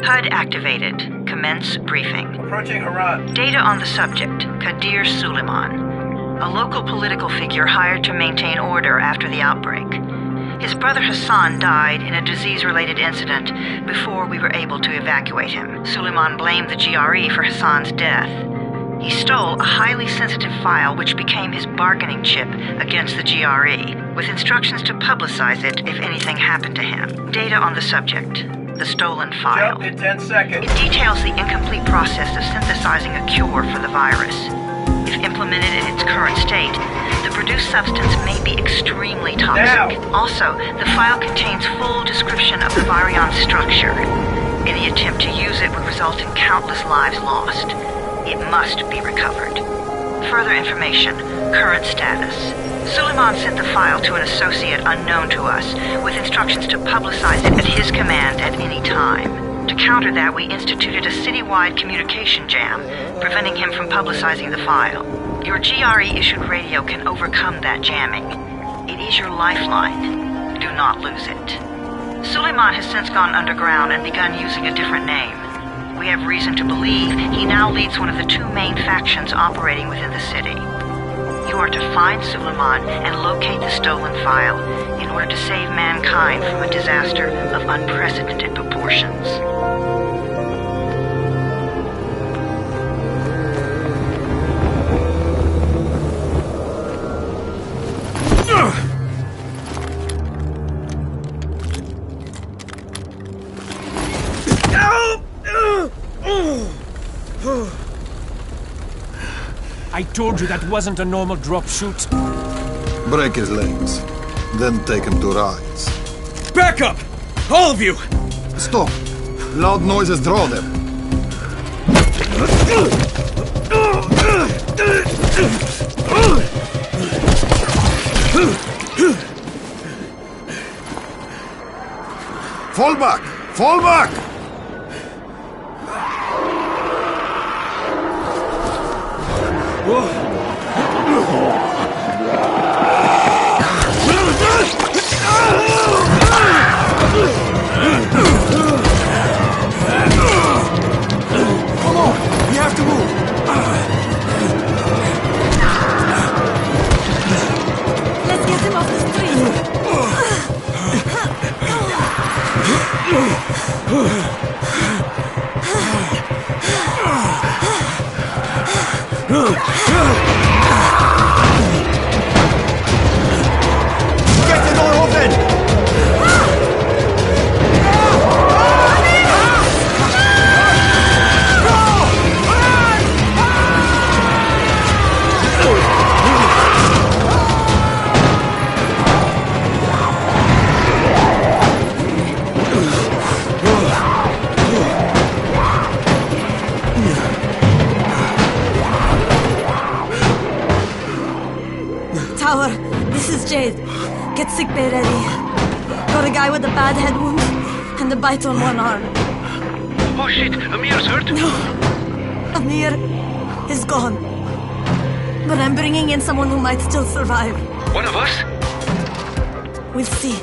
HUD activated. Commence briefing. Approaching Harad. Data on the subject, Kadir Suleiman, a local political figure hired to maintain order after the outbreak. His brother Hassan died in a disease-related incident before we were able to evacuate him. Suleiman blamed the GRE for Hassan's death. He stole a highly sensitive file which became his bargaining chip against the GRE, with instructions to publicize it if anything happened to him. Data on the subject. The stolen file. Jump in 10 seconds. It details the incomplete process of synthesizing a cure for the virus. If implemented in its current state, the produced substance may be extremely toxic. Now. Also, the file contains full description of the virion's structure. Any attempt to use it would result in countless lives lost. It must be recovered. Further information, current status. Suleiman sent the file to an associate unknown to us, with instructions to publicize it at his command at any time. To counter that, we instituted a citywide communication jam, preventing him from publicizing the file. Your GRE-issued radio can overcome that jamming. It is your lifeline. Do not lose it. Suleiman has since gone underground and begun using a different name. We have reason to believe he now leads one of the two main factions operating within the city. You are to find Suleiman and locate the stolen file in order to save mankind from a disaster of unprecedented proportions. I told you that wasn't a normal drop shoot. Break his legs, then take him to rides. Back up! All of you! Stop! Loud noises draw them. Fall back! Fall back! Come on! We have to move! Let's get him off the street! Get the door open! Tower, this is Jade. Get sickbay ready. Got a guy with a bad head wound and a bite on one arm. Oh shit, Amir's hurt? No, Amir is gone. But I'm bringing in someone who might still survive. One of us? We'll see.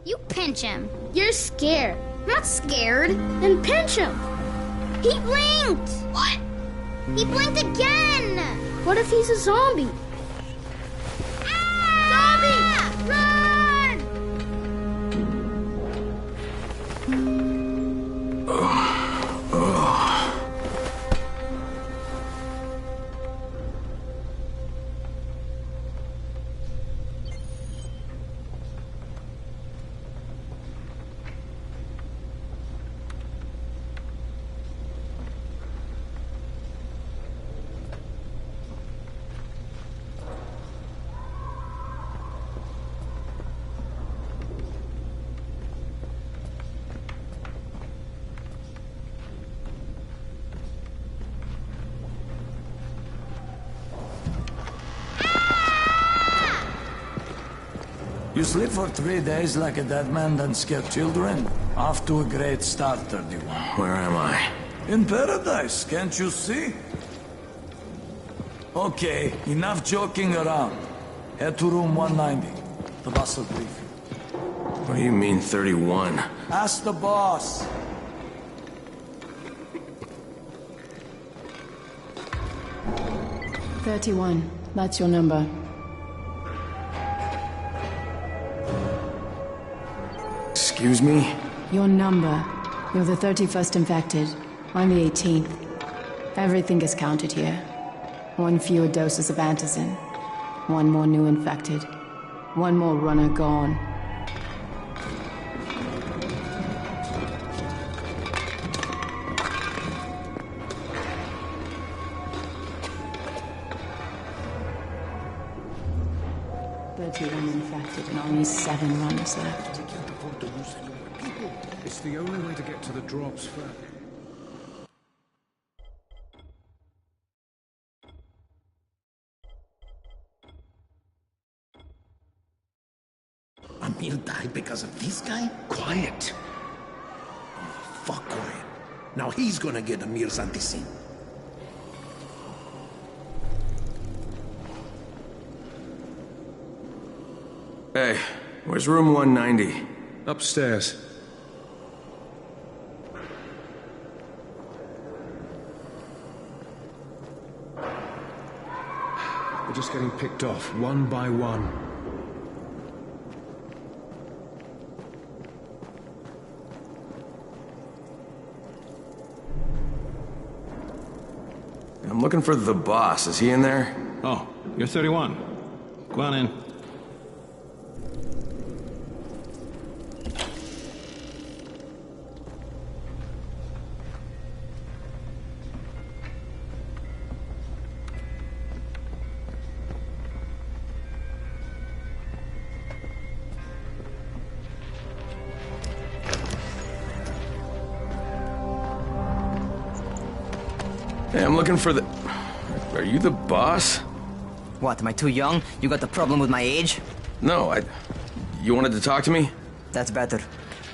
You pinch him. You're scared. I'm not scared. Then pinch him. He blinked. What? He blinked again. What if he's a zombie? Ah! Zombie! You sleep for 3 days like a dead man, then scare children? Off to a great start, 31. Where am I? In paradise, can't you see? Okay, enough joking around. Head to room 190. The boss will brief you. What do you mean, 31? Ask the boss. "31. That's your number." Excuse me? Your number. You're the 31st infected. I'm the 18th. Everything is counted here. 1 fewer doses of antizin. 1 more new infected. 1 more runner gone. Infected and only 7 runners left. We can't afford to lose any more people. It's the only way to get to the drops first. Amir died because of this guy? Quiet. Oh, fuck quiet. Now he's gonna get Amir's anti-scene. Hey, where's room 190? Upstairs. We're just getting picked off, one by one. I'm looking for the boss. Is he in there? Oh, you're 31. Go on in. Hey, I'm looking for the... Are you the boss? What, am I too young? You got the problem with my age? No, You wanted to talk to me? That's better.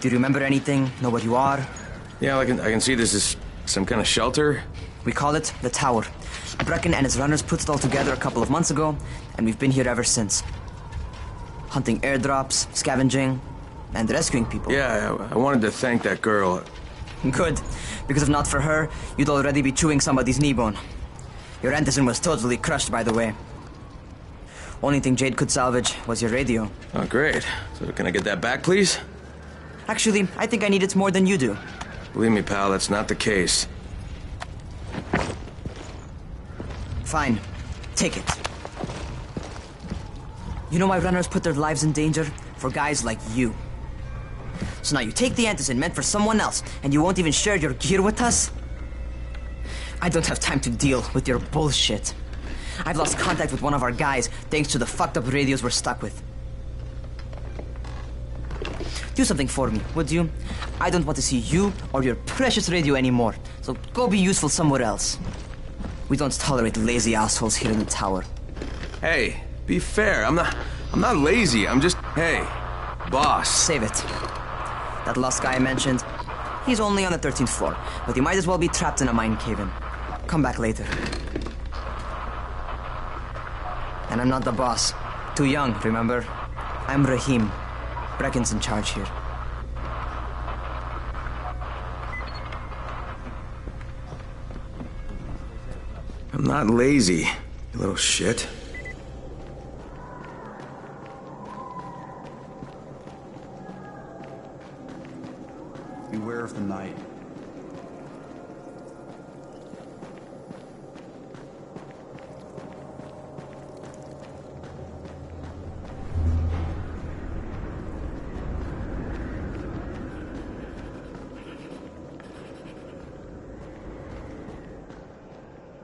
Do you remember anything? Know what you are? Yeah, I can see this is some kind of shelter. We call it the Tower. Brecken and his runners put it all together a couple of months ago, and we've been here ever since. Hunting airdrops, scavenging, and rescuing people. Yeah, I wanted to thank that girl. Good, because if not for her, you'd already be chewing somebody's knee bone. Your antizin was totally crushed, by the way. Only thing Jade could salvage was your radio. Oh, great. So can I get that back, please? Actually, I think I need it more than you do. Believe me, pal, that's not the case. Fine. Take it. You know why runners put their lives in danger? For guys like you. So now you take the antizin meant for someone else, and you won't even share your gear with us? I don't have time to deal with your bullshit. I've lost contact with one of our guys thanks to the fucked up radios we're stuck with. Do something for me, would you? I don't want to see you or your precious radio anymore, so go be useful somewhere else. We don't tolerate lazy assholes here in the tower. Hey, be fair. I'm not lazy. I'm just... Hey, boss. Save it. That last guy I mentioned, he's only on the 13th floor, but he might as well be trapped in a mine cave-in. Come back later. And I'm not the boss. Too young, remember? I'm Rahim. Brecken's in charge here. I'm not lazy, you little shit. Beware of the night.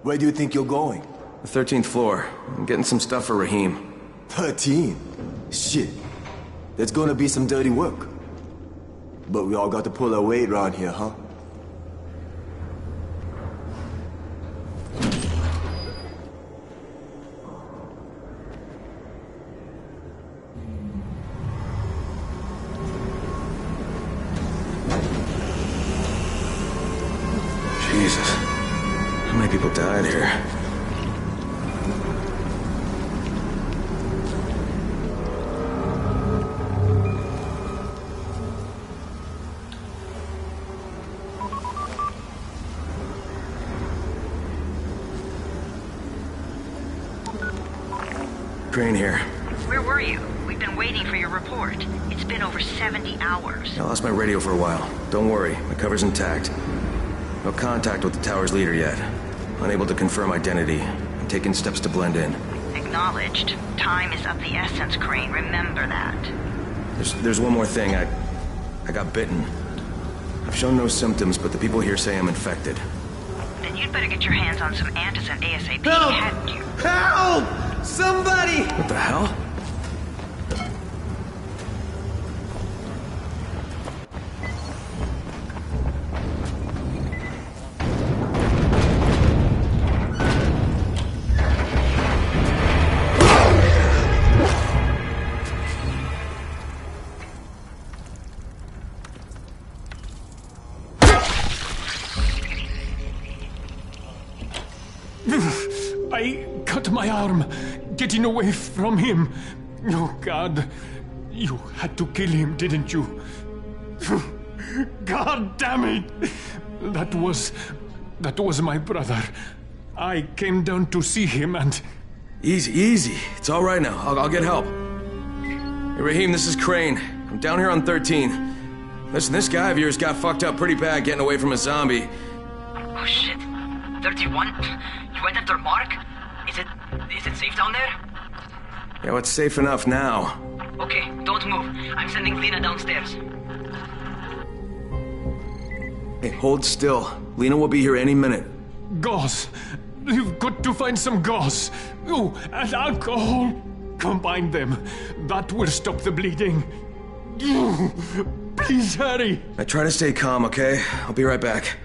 Where do you think you're going? The 13th floor. I'm getting some stuff for Rahim. 13? Shit. There's gonna be some dirty work. But we all got to pull our weight around here, huh? to hide here. Crane here. Where were you? We've been waiting for your report. It's been over 70 hours. I lost my radio for a while. Don't worry, my cover's intact. No contact with the tower's leader yet. Unable to confirm identity. I'm taking steps to blend in. Acknowledged. Time is of the essence, Crane. Remember that. There's one more thing. I got bitten. I've shown no symptoms, but the people here say I'm infected. Then you'd better get your hands on some antizin ASAP, Help! hadn't you? Help! Somebody! What the hell? I cut my arm, getting away from him. Oh, God. You had to kill him, didn't you? God damn it! That was my brother. I came down to see him and... Easy. It's all right now. I'll get help. Hey, Raheem, this is Crane. I'm down here on 13. Listen, this guy of yours got fucked up pretty bad getting away from a zombie. Oh, shit. 31? You went after Mark? Is it safe down there? Yeah, well, it's safe enough now. Okay, don't move. I'm sending Lena downstairs. Hey, hold still. Lena will be here any minute. Gauze. You've got to find some gauze. Oh, and alcohol. Combine them. That will stop the bleeding. Please hurry. I try to stay calm, okay? I'll be right back.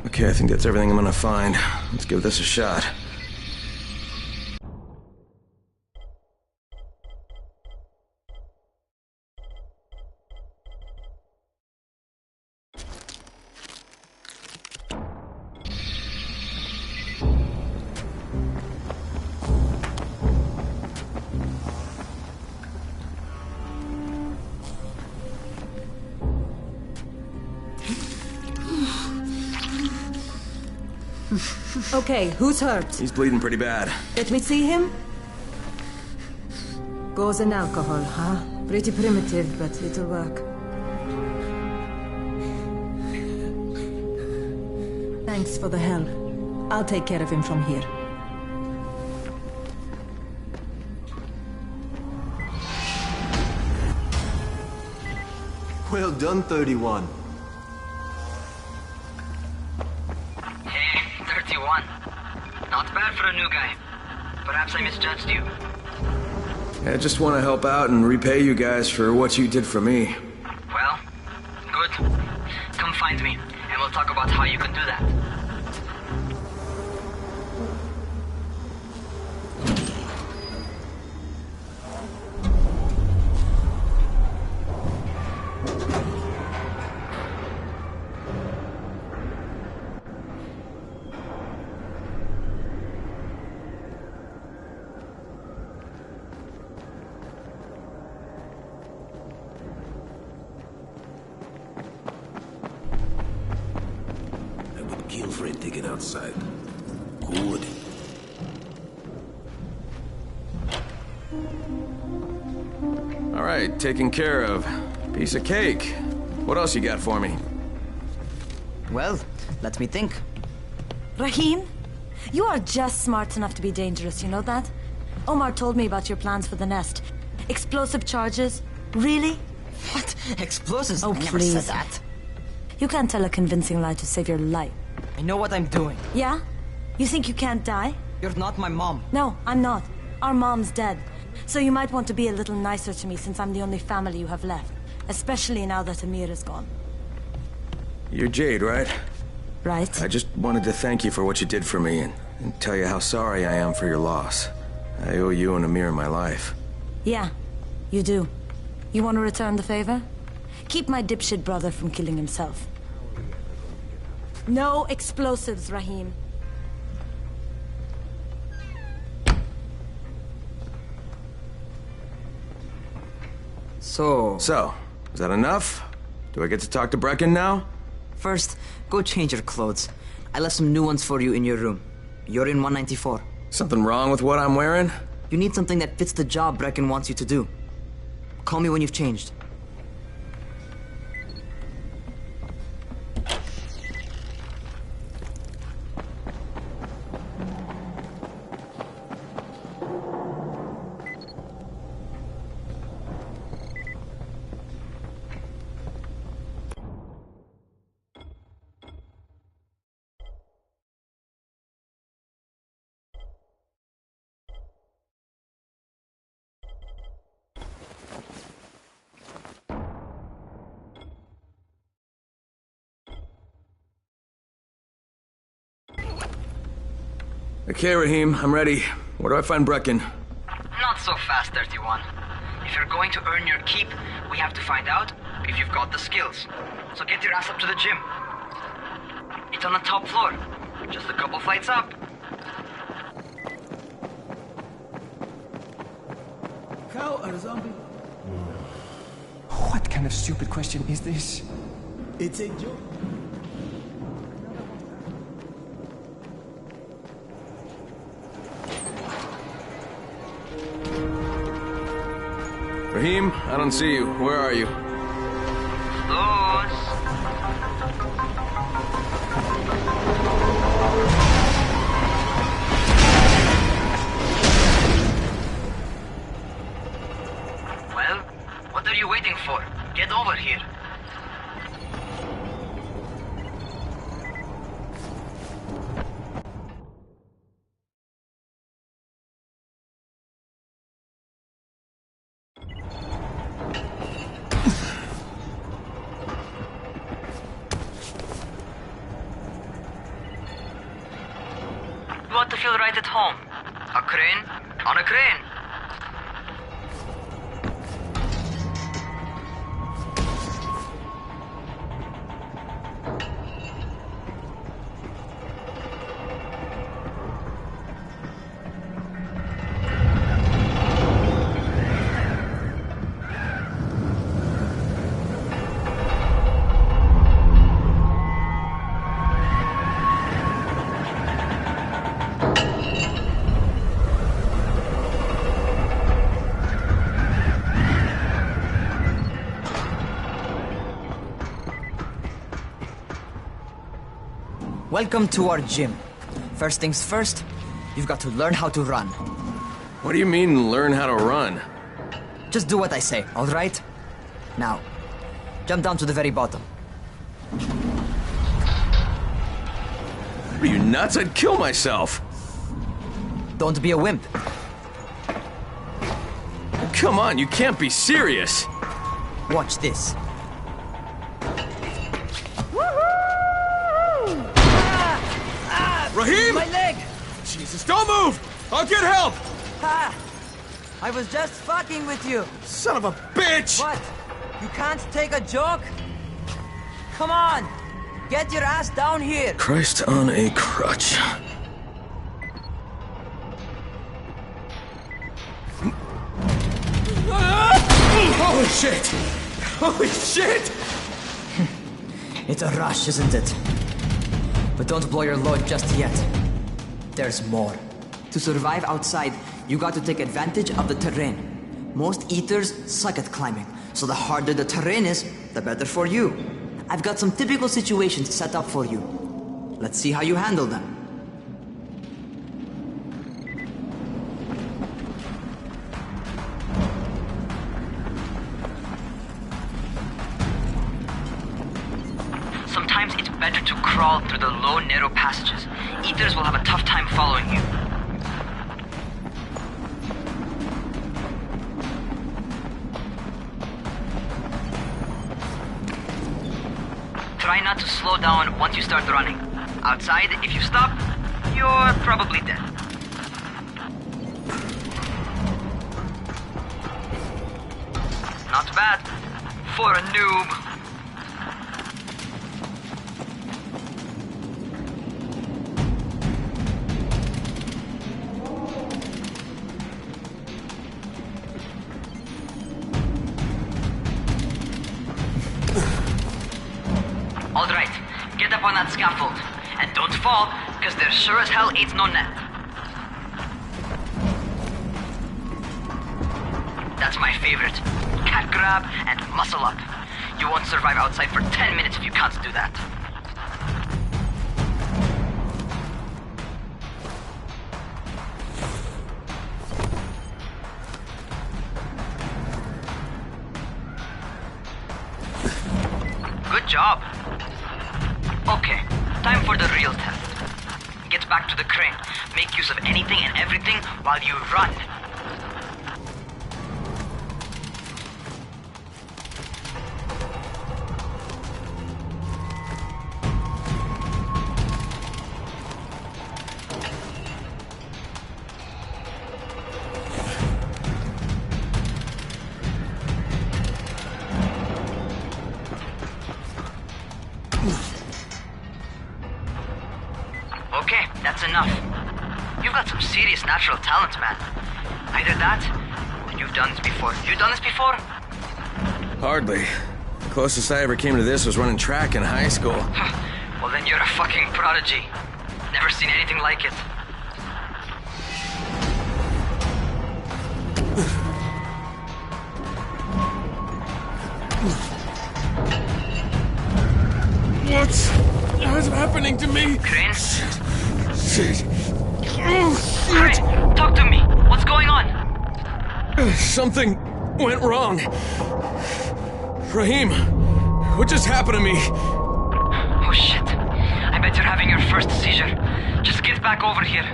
Okay, I think that's everything I'm gonna find. Let's give this a shot. Okay, who's hurt? He's bleeding pretty bad. Let me see him. Gauze and alcohol, huh? Pretty primitive, but it'll work. Thanks for the help. I'll take care of him from here. Well done, 31. Hey, 31. Not bad for a new guy. Perhaps I misjudged you. I just want to help out and repay you guys for what you did for me. Well, good. Come find me, and we'll talk about how you can do that. take it outside. Good. All right, taken care of. Piece of cake. What else you got for me? Well, let me think. Rahim, you are just smart enough to be dangerous, you know that? Omar told me about your plans for the nest. Explosive charges? Really? What? Explosives? Oh, I never please. said that. You can't tell a convincing lie to save your life. I know what I'm doing. Yeah? You think you can't die? You're not my mom. No, I'm not. Our mom's dead. So you might want to be a little nicer to me since I'm the only family you have left. Especially now that Amir is gone. You're Jade, right? Right. I just wanted to thank you for what you did for me and tell you how sorry I am for your loss. I owe you and Amir my life. Yeah, you do. You want to return the favor? Keep my dipshit brother from killing himself. No explosives, Rahim. So, is that enough? Do I get to talk to Brecken now? First, go change your clothes. I left some new ones for you in your room. You're in 194. Something wrong with what I'm wearing? You need something that fits the job Brecken wants you to do. Call me when you've changed. Okay, Rahim, I'm ready. Where do I find Brecken? Not so fast, 31. If you're going to earn your keep, we have to find out if you've got the skills. So get your ass up to the gym. It's on the top floor. Just a couple flights up. Cow or zombie? What kind of stupid question is this? It's a joke. Rahim, I don't see you. Where are you? Well, what are you waiting for? Get over here. You want to feel right at home. A crane on a crane. Welcome to our gym. First things first, you've got to learn how to run. What do you mean, learn how to run? Just do what I say, all right? Now, jump down to the very bottom. Are you nuts? I'd kill myself. Don't be a wimp. Come on, you can't be serious. Watch this. Rahim! My leg! Jesus, don't move! I'll get help! Ha! I was just fucking with you. Son of a bitch! What? You can't take a joke? Come on! Get your ass down here! Christ on a crutch. Holy shit! Holy shit! It's a rush, isn't it? But don't blow your load just yet. There's more. To survive outside, you got to take advantage of the terrain. Most eaters suck at climbing, so the harder the terrain is, the better for you. I've got some typical situations set up for you. Let's see how you handle them. Sometimes it's better to crawl through the low, narrow passages. Eaters will have a tough time following you. Try not to slow down once you start running. Outside, if you stop, you're probably dead. Not bad for a noob. Alright, get up on that scaffold. And don't fall, because there sure as hell ain't no net. That's my favorite. Cat grab and muscle up. You won't survive outside for 10 minutes if you can't do that. Good job. Okay, time for the real test. Get back to the crane. Make use of anything and everything while you run. Okay, that's enough. You've got some serious natural talent, man. Either that, or you've done this before. You done this before? Hardly. The closest I ever came to this was running track in high school. Well, then you're a fucking prodigy. Never seen anything like it. What's happening to me? Crane? Shit. Crane, talk to me. What's going on? Something went wrong. Rahim, what just happened to me? Oh shit. I bet you're having your first seizure. Just get back over here.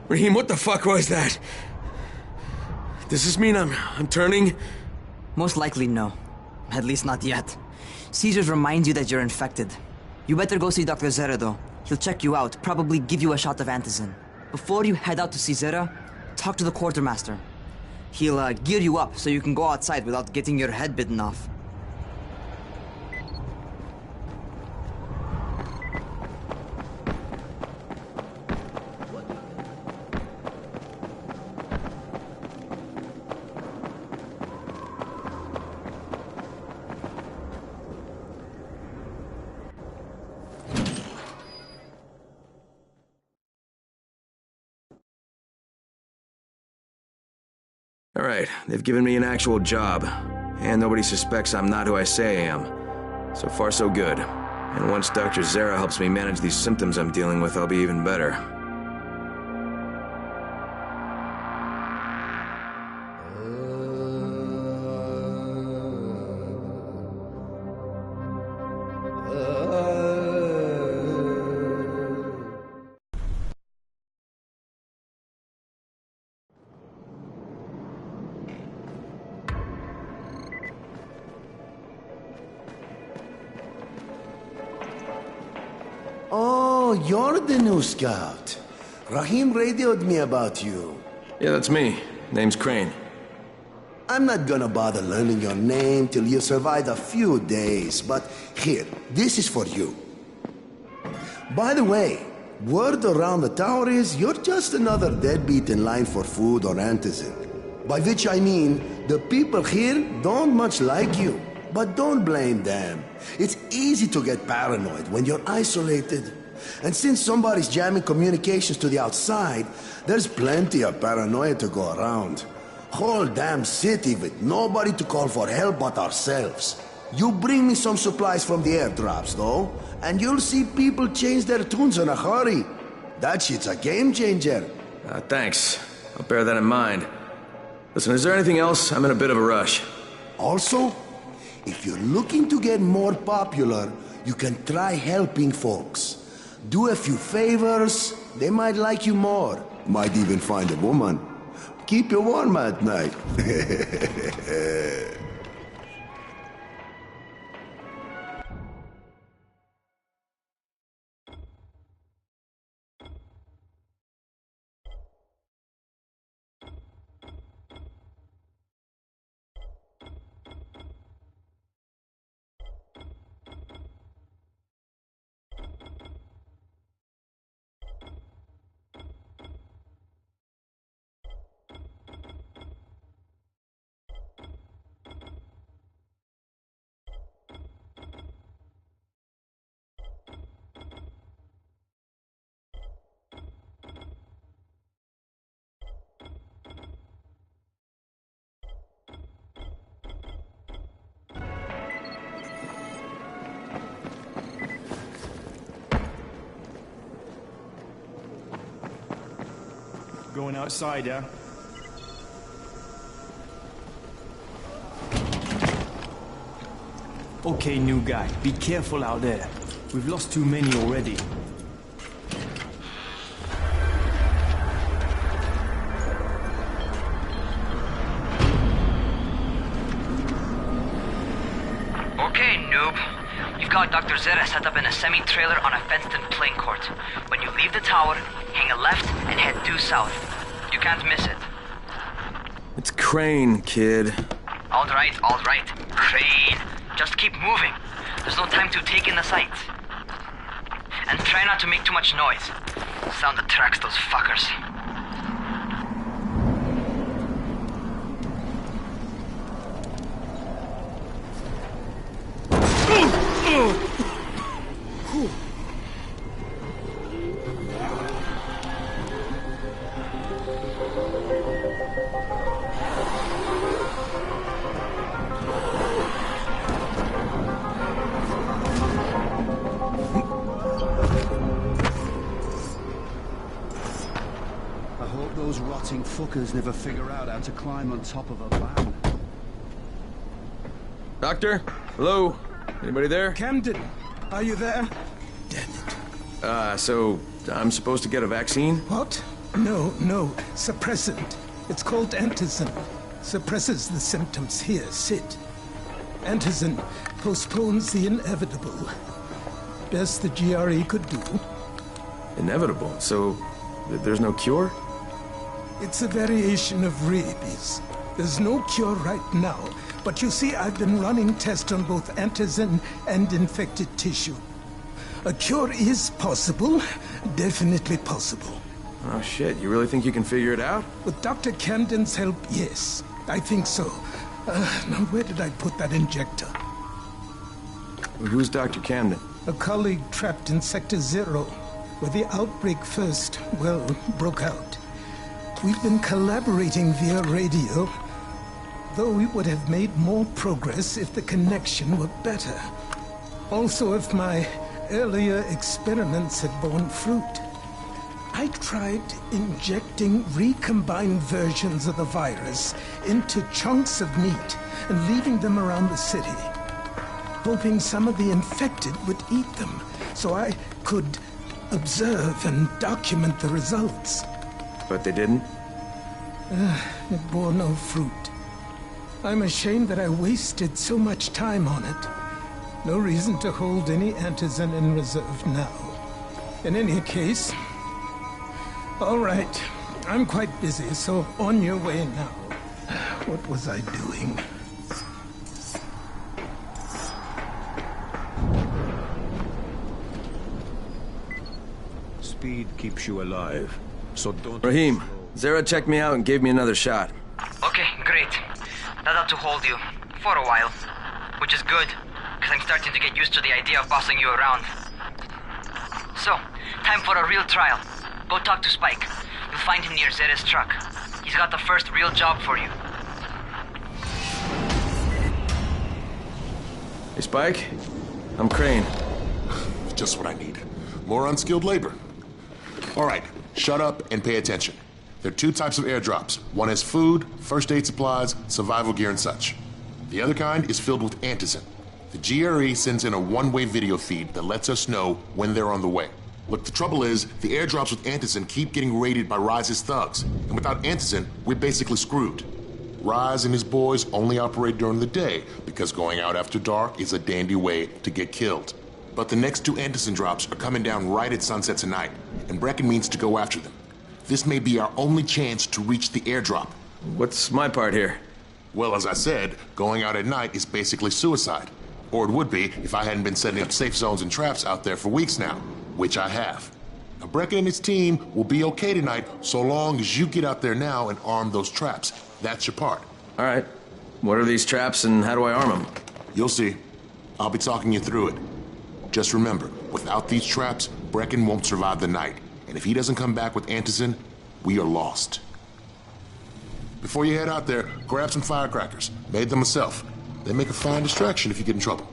Rahim, what the fuck was that? Does this mean I'm turning? Most likely no. At least not yet. Seizures remind you that you're infected. You better go see Dr. Zera though. He'll check you out, probably give you a shot of antizin. Before you head out to see Zera, talk to the quartermaster. He'll gear you up so you can go outside without getting your head bitten off. All right, they've given me an actual job, and nobody suspects I'm not who I say I am. So far, so good. And once Dr. Zera helps me manage these symptoms I'm dealing with, I'll be even better. So, you're the new scout. Rahim radioed me about you. Yeah, that's me. Name's Crane. I'm not gonna bother learning your name till you survive a few days, but here, this is for you. By the way, word around the tower is you're just another deadbeat in line for food or antizin. By which I mean, the people here don't much like you. But don't blame them. It's easy to get paranoid when you're isolated. And since somebody's jamming communications to the outside, there's plenty of paranoia to go around. Whole damn city with nobody to call for help but ourselves. You bring me some supplies from the airdrops, though, and you'll see people change their tunes in a hurry. That shit's a game changer. Thanks. I'll bear that in mind. Listen, is there anything else? I'm in a bit of a rush. Also, if you're looking to get more popular, you can try helping folks. Do a few favors, they might like you more. Might even find a woman. Keep you warm at night. Going outside, yeah? Okay, new guy, be careful out there. We've lost too many already. Okay, noob. You've got Dr. Zera set up in a semi-trailer on a fenced-in playing court. When you leave the tower, hang a left and head due south. You can't miss it. It's Crane, kid. All right, Crane. Just keep moving. There's no time to take in the sights. And try not to make too much noise. Sound attracts those fuckers. Those rotting fuckers never figure out how to climb on top of a van. Doctor? Hello? Anybody there? Camden, are you there? So I'm supposed to get a vaccine? What? No. Suppressant. It's called antizin. Suppresses the symptoms. Here, sit. Antizin postpones the inevitable. Best the GRE could do. Inevitable? So there's no cure? It's a variation of rabies. There's no cure right now, but you see, I've been running tests on both antizin and infected tissue. A cure is possible, definitely possible. Oh shit, you really think you can figure it out? With Dr. Camden's help, yes. I think so. Now where did I put that injector? Who's Dr. Camden? A colleague trapped in Sector 0, where the outbreak first, broke out. We've been collaborating via radio, though we would have made more progress if the connection were better. Also, if my earlier experiments had borne fruit. I tried injecting recombined versions of the virus into chunks of meat and leaving them around the city, hoping some of the infected would eat them so I could observe and document the results. But they didn't? It bore no fruit. I'm ashamed that I wasted so much time on it. No reason to hold any antizin in reserve now. In any case... All right. I'm quite busy, so on your way now. What was I doing? Speed keeps you alive, so don't... Rahim, Zara checked me out and gave me another shot. Okay, great. That ought to hold you. For a while. Which is good, because I'm starting to get used to the idea of bossing you around. So, time for a real trial. Go talk to Spike. You'll find him near Zera's truck. He's got the first real job for you. Hey, Spike. I'm Crane. Just what I need. More unskilled labor. All right, shut up and pay attention. There are two types of airdrops. One is food, first aid supplies, survival gear and such. The other kind is filled with antizin. The GRE sends in a one-way video feed that lets us know when they're on the way. Look, the trouble is, the airdrops with antizin keep getting raided by Rise's thugs. And without antizin, we're basically screwed. Rise and his boys only operate during the day because going out after dark is a dandy way to get killed. But the next two antizin drops are coming down right at sunset tonight, and Brecken means to go after them. This may be our only chance to reach the airdrop. What's my part here? Well, as I said, going out at night is basically suicide. Or it would be if I hadn't been setting up safe zones and traps out there for weeks now, which I have. Now, Brecken and his team will be okay tonight so long as you get out there now and arm those traps. That's your part. All right. What are these traps and how do I arm them? You'll see. I'll be talking you through it. Just remember, without these traps, Brecken won't survive the night. And if he doesn't come back with antizin, we are lost. Before you head out there, grab some firecrackers. Made them myself. They make a fine distraction if you get in trouble.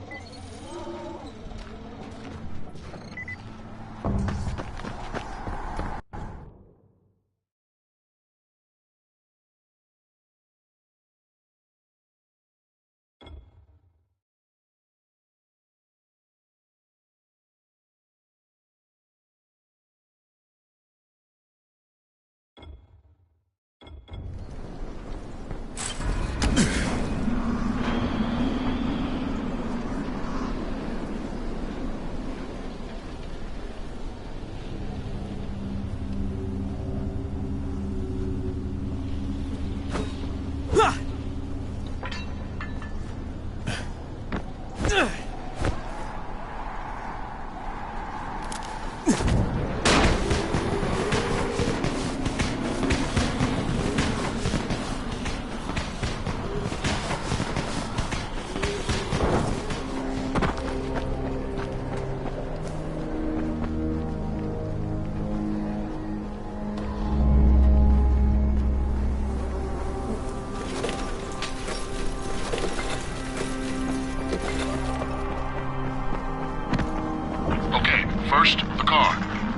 First, the car.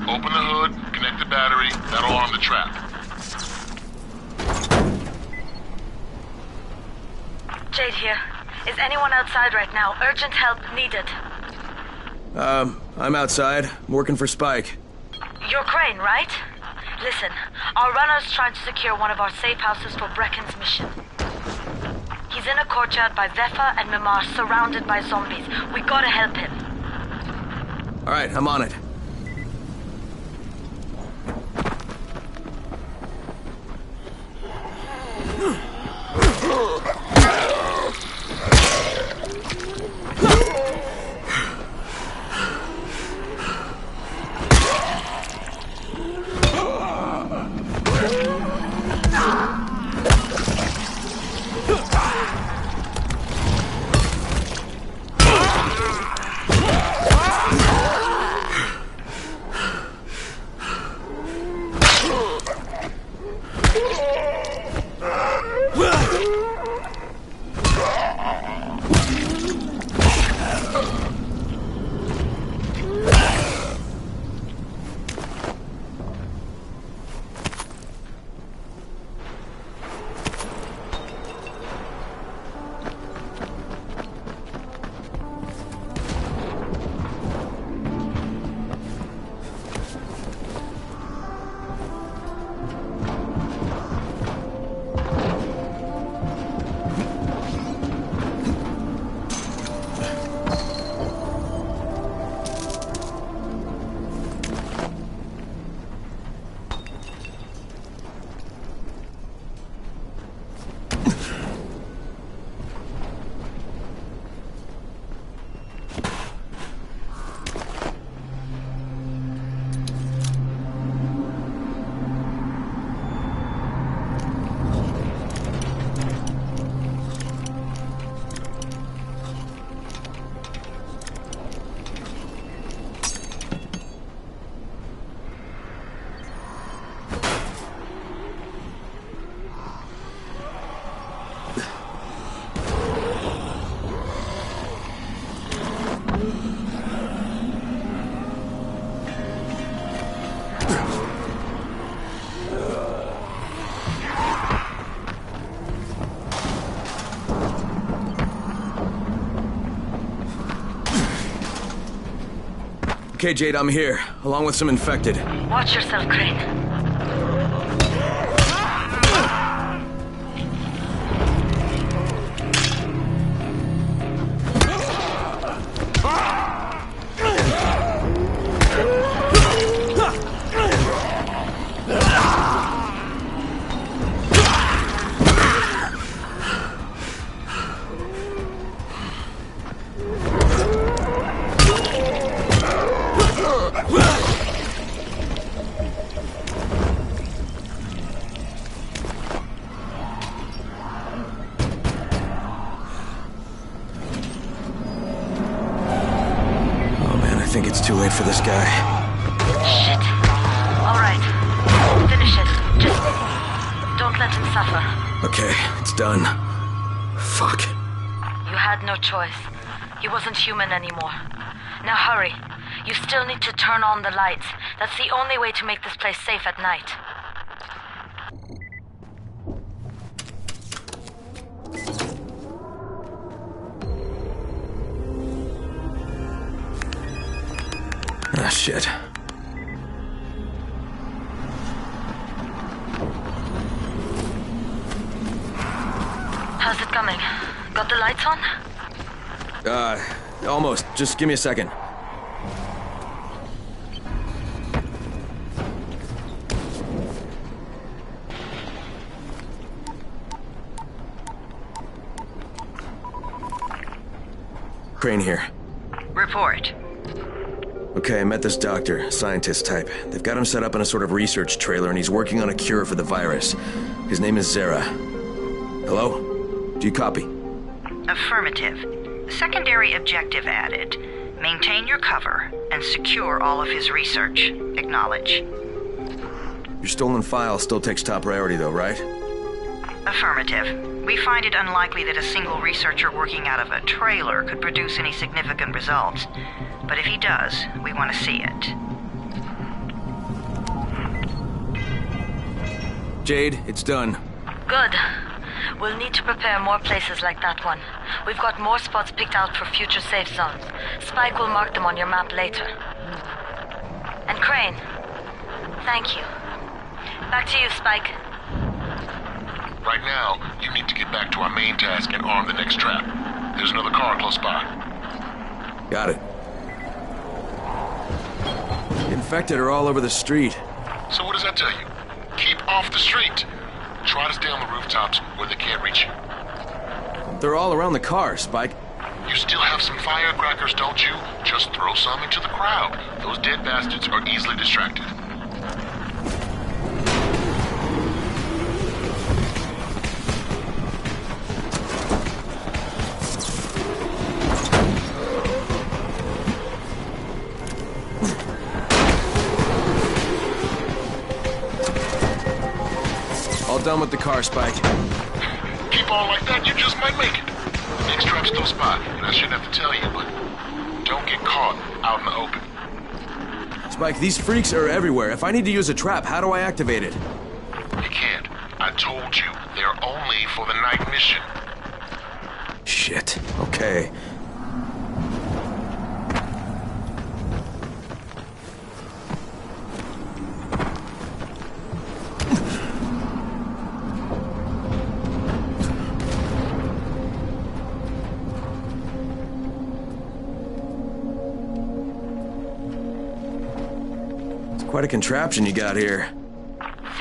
Open the hood, connect the battery, that'll arm the trap. Jade here. Is anyone outside right now? Urgent help needed. I'm outside. I'm working for Spike. You're Crane, right? Listen, our runner's trying to secure one of our safe houses for Brecken's mission. He's in a courtyard by Vefa and Mimar, surrounded by zombies. We gotta help him. All right, I'm on it. Okay, Jade, I'm here, along with some infected. Watch yourself, Crane. I think it's too late for this guy. Shit. Alright. Finish it. Just don't let him suffer. Okay, it's done. Fuck. You had no choice. He wasn't human anymore. Now hurry. You still need to turn on the lights. That's the only way to make this place safe at night. Ah, shit. How's it coming? Got the lights on? Almost. Just give me a second. Crane here. Report. Okay, I met this doctor, scientist type. They've got him set up in a sort of research trailer, and he's working on a cure for the virus. His name is Zera. Hello? Do you copy? Affirmative. Secondary objective added. Maintain your cover and secure all of his research. Acknowledge. Your stolen file still takes top priority, though, right? Affirmative. We find it unlikely that a single researcher working out of a trailer could produce any significant results. But if he does, we want to see it. Jade, it's done. Good. We'll need to prepare more places like that one. We've got more spots picked out for future safe zones. Spike will mark them on your map later. And Crane, thank you. Back to you, Spike. Right now, you need to get back to our main task and arm the next trap. There's another car close by. Got it. The infected are all over the street. So what does that tell you? Keep off the street. Try to stay on the rooftops where they can't reach you. They're all around the car, Spike. You still have some firecrackers, don't you? Just throw some into the crowd. Those dead bastards are easily distracted. Done with the car, Spike. Keep on like that, you just might make it. The next trap's close by, and I shouldn't have to tell you, but don't get caught out in the open. Spike, these freaks are everywhere. If I need to use a trap, how do I activate it? You can't. I told you, they're only for the night mission. Shit. Okay. Quite a contraption you got here.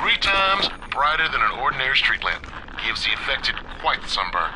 3 times brighter than an ordinary street lamp. Gives the infected quite the sunburn.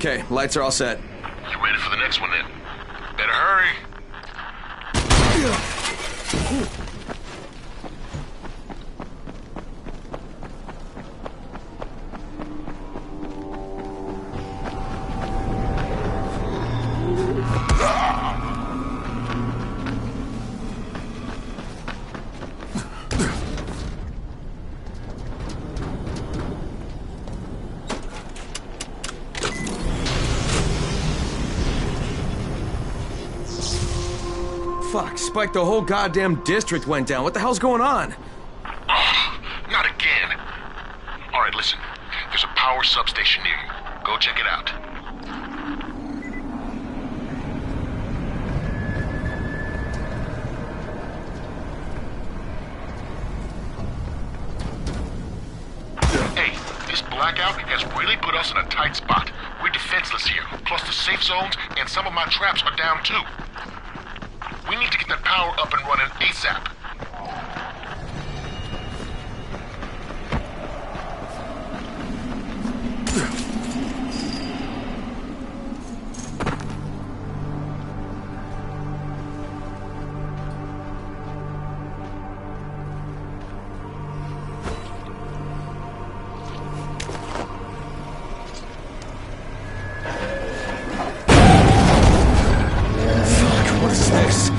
Okay, lights are all set. You ready for the next one then? Better hurry. Fuck, Spike, the whole goddamn district went down. What the hell's going on? Oh, not again. All right, listen. There's a power substation near you. Go check it out. Hey, this blackout has really put us in a tight spot. We're defenseless here. Plus the safe zones and some of my traps are down too. We need to get that power up and running ASAP. Fuck, what is this?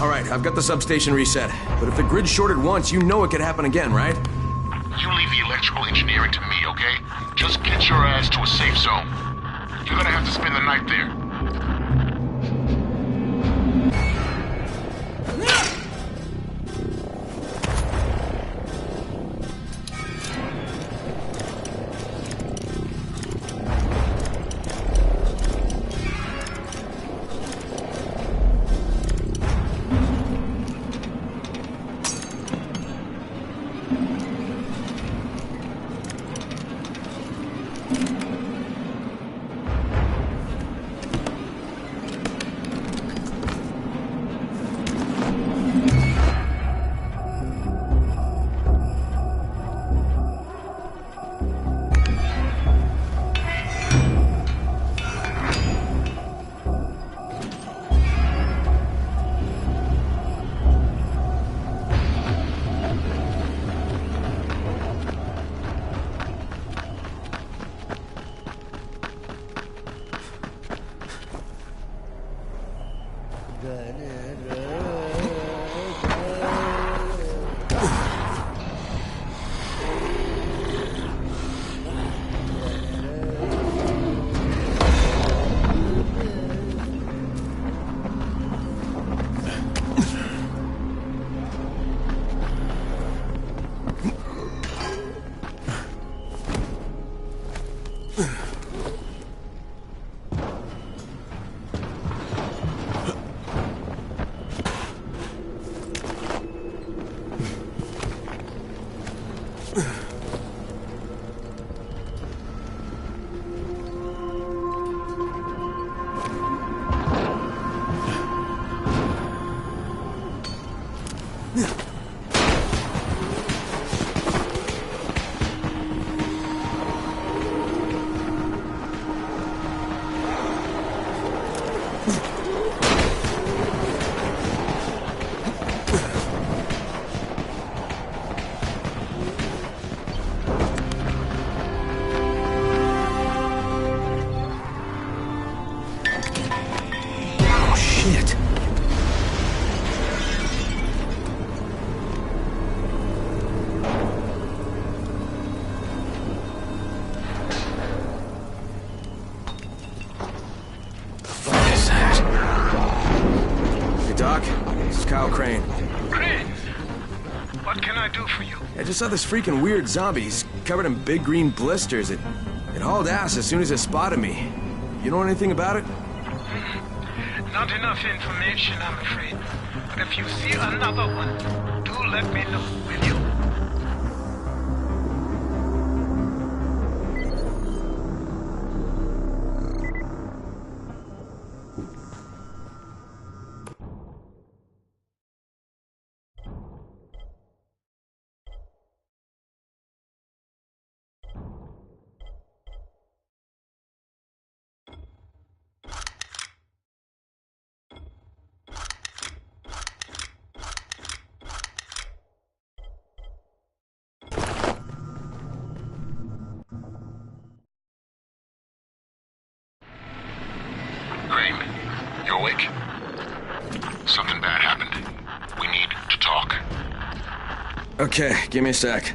All right, I've got the substation reset. But if the grid shorted once, you know it could happen again, right? You leave the electrical engineering to me, okay? Just get your ass to a safe zone. You're gonna have to spend the night there. Kyle Crane. Crane! What can I do for you? I just saw this freaking weird zombie. He's covered in big green blisters. It hauled ass as soon as it spotted me. You know anything about it? Not enough information, I'm afraid. But if you see another one, do let me know, will you? Crane, you awake? Something bad happened. We need to talk. Okay, give me a sec.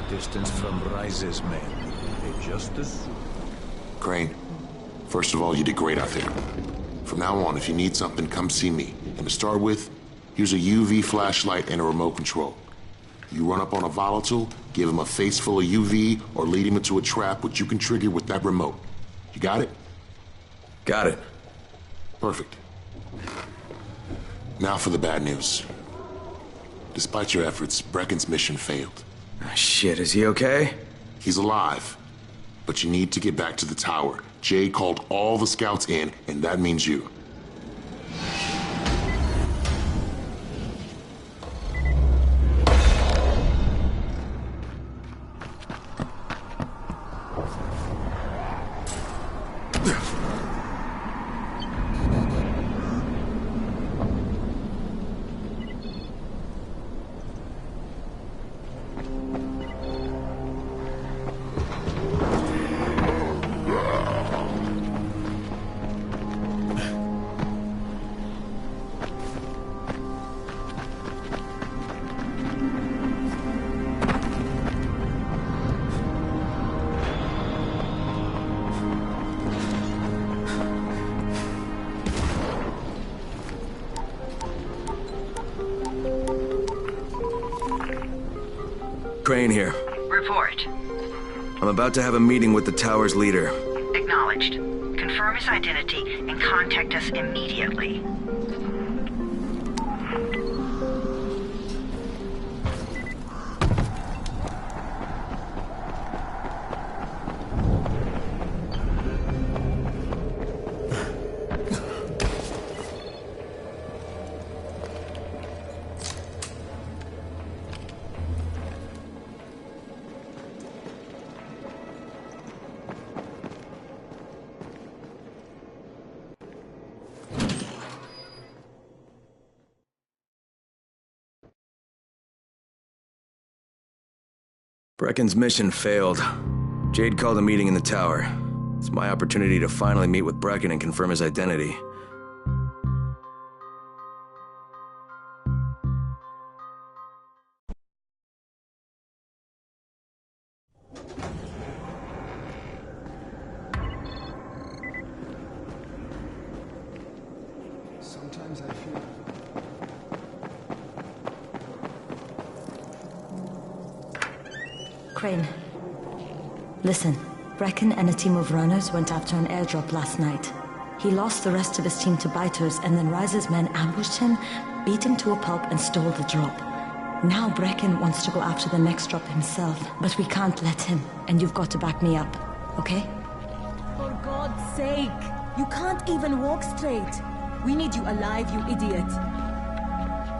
Distance from Rise's men. They just as... Crane, first of all, you did great out there. From now on, if you need something, come see me. And to start with, here's a UV flashlight and a remote control. You run up on a volatile, give him a face full of UV, or lead him into a trap which you can trigger with that remote. You got it? Got it. Perfect. Now for the bad news. Despite your efforts, Brecken's mission failed. Shit, is he okay? He's alive. But you need to get back to the tower. Jade called all the scouts in, and that means you. Crane here. Report. I'm about to have a meeting with the tower's leader. Acknowledged. Confirm his identity and contact us immediately. Brecken's mission failed. Jade called a meeting in the tower. It's my opportunity to finally meet with Brecken and confirm his identity. Sometimes I feel... Crane. Listen, Brecken and a team of runners went after an airdrop last night. He lost the rest of his team to biters, and then Rise's men ambushed him, beat him to a pulp, and stole the drop. Now Brecken wants to go after the next drop himself, but we can't let him, and you've got to back me up, okay? For God's sake! You can't even walk straight! We need you alive, you idiot!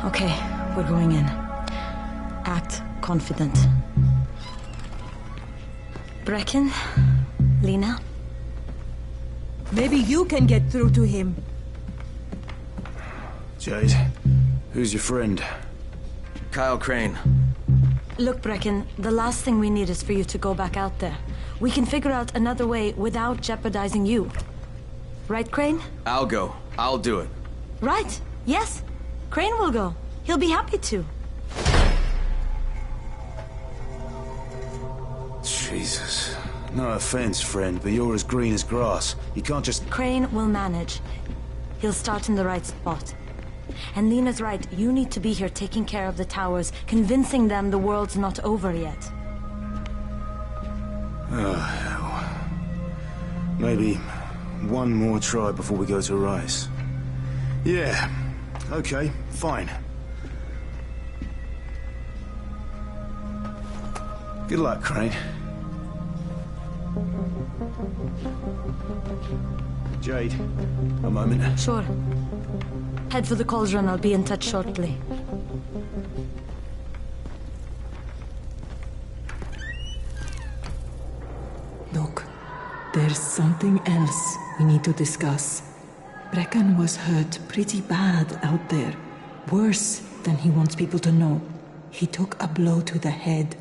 Okay, we're going in. Act confident. Brecken? Lena? Maybe you can get through to him. Jade, who's your friend? Kyle Crane. Look, Brecken, the last thing we need is for you to go back out there. We can figure out another way without jeopardizing you. Right, Crane? I'll go. I'll do it. Right. Yes. Crane will go. He'll be happy to. Jesus. No offense, friend, but you're as green as grass. You can't just... Crane will manage. He'll start in the right spot. And Lena's right, you need to be here taking care of the towers, convincing them the world's not over yet. Oh, hell. Maybe one more try before we go to Rice. Yeah, okay, fine. Good luck, Crane. Jade, a moment. Sure. Head for the cauldron. I'll be in touch shortly. Look, there's something else we need to discuss. Brecken was hurt pretty bad out there. Worse than he wants people to know. He took a blow to the head.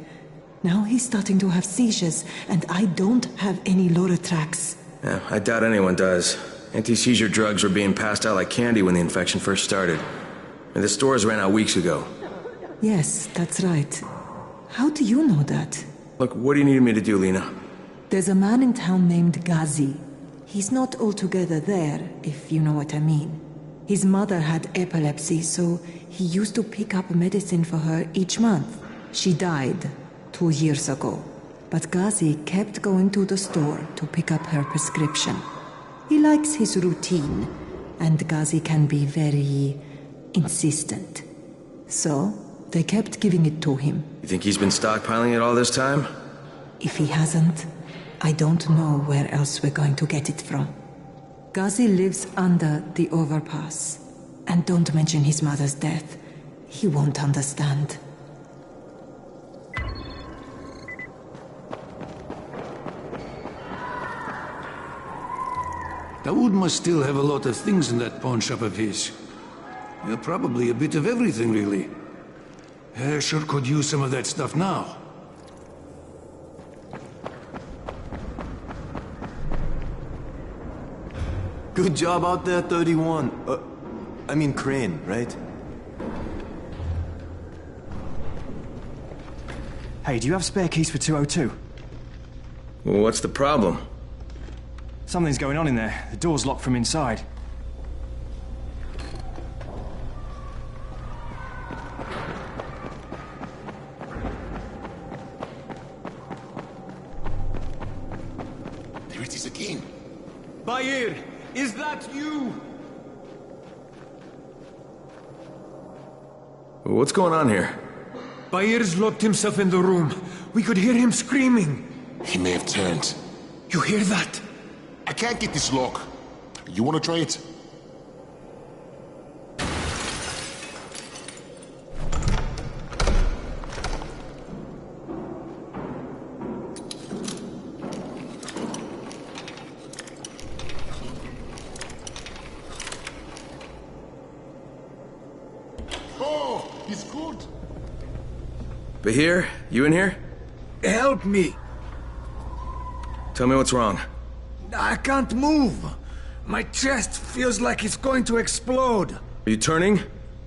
Now he's starting to have seizures, and I don't have any Loratrax. Yeah, I doubt anyone does. Anti-seizure drugs were being passed out like candy when the infection first started. And the stores ran out weeks ago. Yes, that's right. How do you know that? Look, what do you need me to do, Lena? There's a man in town named Ghazi. He's not altogether there, if you know what I mean. His mother had epilepsy, so he used to pick up medicine for her each month. She died 2 years ago, but Ghazi kept going to the store to pick up her prescription. He likes his routine, and Ghazi can be very insistent. So, they kept giving it to him. You think he's been stockpiling it all this time? If he hasn't, I don't know where else we're going to get it from. Ghazi lives under the overpass. And don't mention his mother's death. He won't understand. Dawood must still have a lot of things in that pawn shop of his. Yeah, probably a bit of everything, really. Sure could use some of that stuff now. Good job out there, 31. I mean Crane, right? Hey, do you have spare keys for 202? Well, what's the problem? Something's going on in there. The door's locked from inside. There it is again. Bayer, is that you? What's going on here? Bayer's locked himself in the room. We could hear him screaming. He may have turned. You hear that? I can't get this lock. You want to try it? Oh, he's good. Bahir, you in here? Help me. Tell me what's wrong. I can't move. My chest feels like it's going to explode. Are you turning?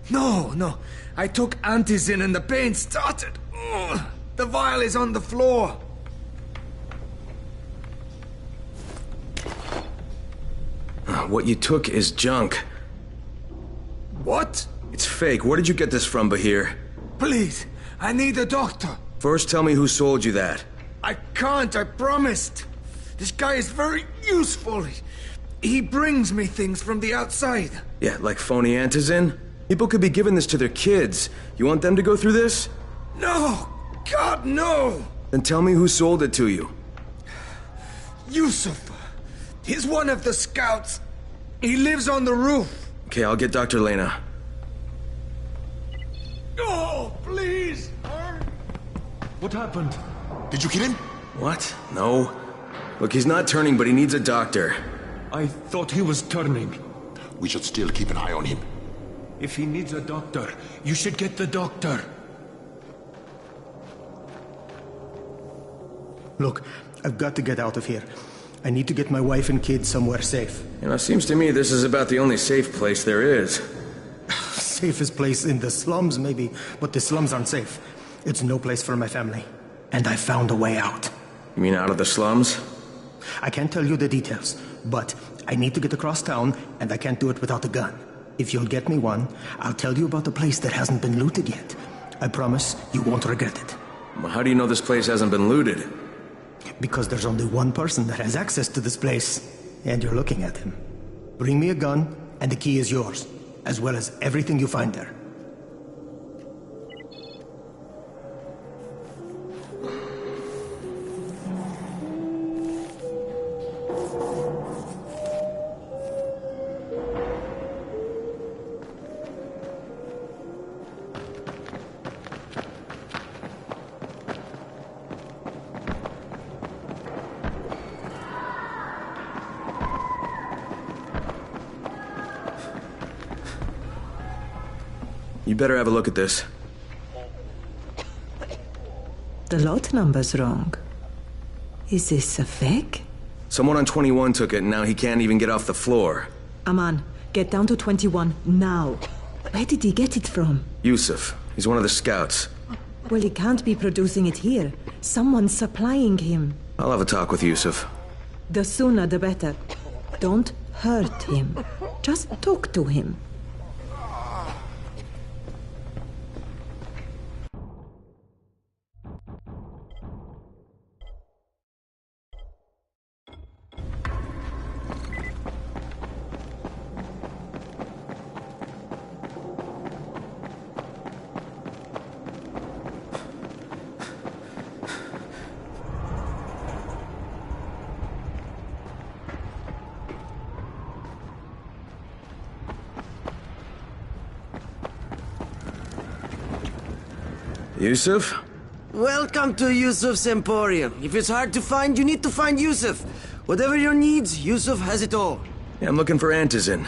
No. I took antizin and the pain started. Ugh. The vial is on the floor. What you took is junk. What? It's fake. Where did you get this from, Bahir? Please, I need a doctor. First, tell me who sold you that. I can't, I promised. This guy is very useful. He brings me things from the outside. Yeah, like phony antizin? People could be giving this to their kids. You want them to go through this? No! God, no! Then tell me who sold it to you. Yusuf. He's one of the scouts. He lives on the roof. Okay, I'll get Dr. Lena. Oh, please! What happened? Did you hit him? What? No. Look, he's not turning, but he needs a doctor. I thought he was turning. We should still keep an eye on him. If he needs a doctor, you should get the doctor. Look, I've got to get out of here. I need to get my wife and kids somewhere safe. You know, it seems to me this is about the only safe place there is. Safest place in the slums, maybe, but the slums aren't safe. It's no place for my family. And I found a way out. You mean out of the slums? I can't tell you the details, but I need to get across town, and I can't do it without a gun. If you'll get me one, I'll tell you about a place that hasn't been looted yet. I promise you won't regret it. Well, how do you know this place hasn't been looted? Because there's only one person that has access to this place, and you're looking at him. Bring me a gun, and the key is yours, as well as everything you find there. You better have a look at this. The lot number's wrong. Is this a fake? Someone on 21 took it, and now he can't even get off the floor. Aman, get down to 21, now. Where did he get it from? Yusuf. He's one of the scouts. Well, he can't be producing it here. Someone's supplying him. I'll have a talk with Yusuf. The sooner the better. Don't hurt him. Just talk to him. Yusuf? Welcome to Yusuf's Emporium. If it's hard to find, you need to find Yusuf. Whatever your needs, Yusuf has it all. Yeah, I'm looking for antizin.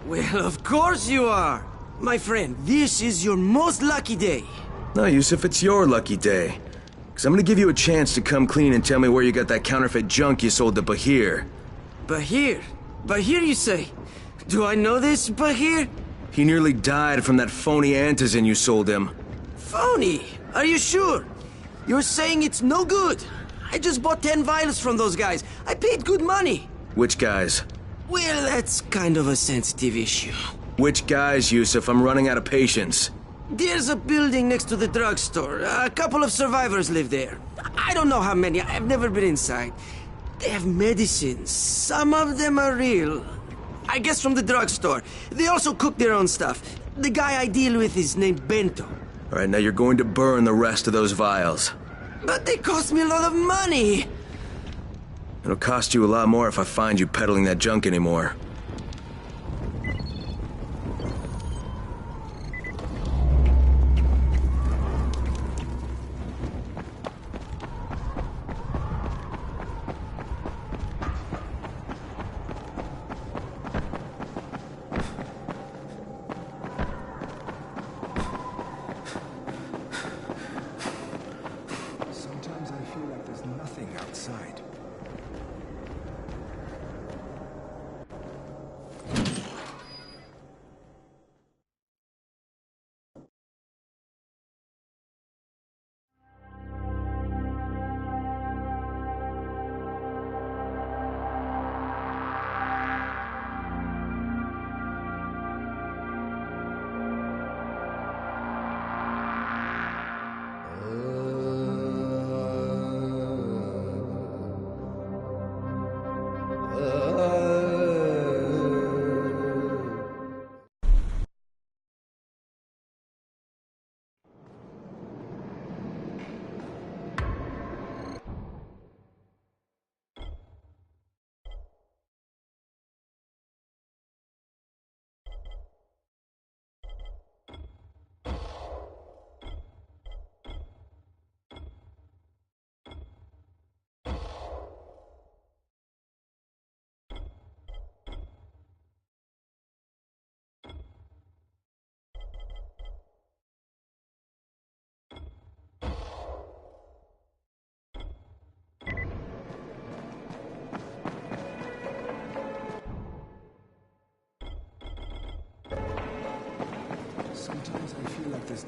Well, of course you are. My friend, this is your most lucky day. No, Yusuf, it's your lucky day. Because I'm gonna give you a chance to come clean and tell me where you got that counterfeit junk you sold to Bahir. Bahir? Bahir, you say? Do I know this, Bahir? He nearly died from that phony antizin you sold him. Phony? Are you sure? You're saying it's no good? I just bought 10 vials from those guys. I paid good money. Which guys? Well, that's kind of a sensitive issue. Which guys, Yusuf? I'm running out of patience. There's a building next to the drugstore. A couple of survivors live there. I don't know how many. I've never been inside. They have medicines. Some of them are real. I guess from the drugstore. They also cook their own stuff. The guy I deal with is named Bento. All right, now you're going to burn the rest of those vials. But they cost me a lot of money. It'll cost you a lot more if I find you peddling that junk anymore. Sometimes I feel like this.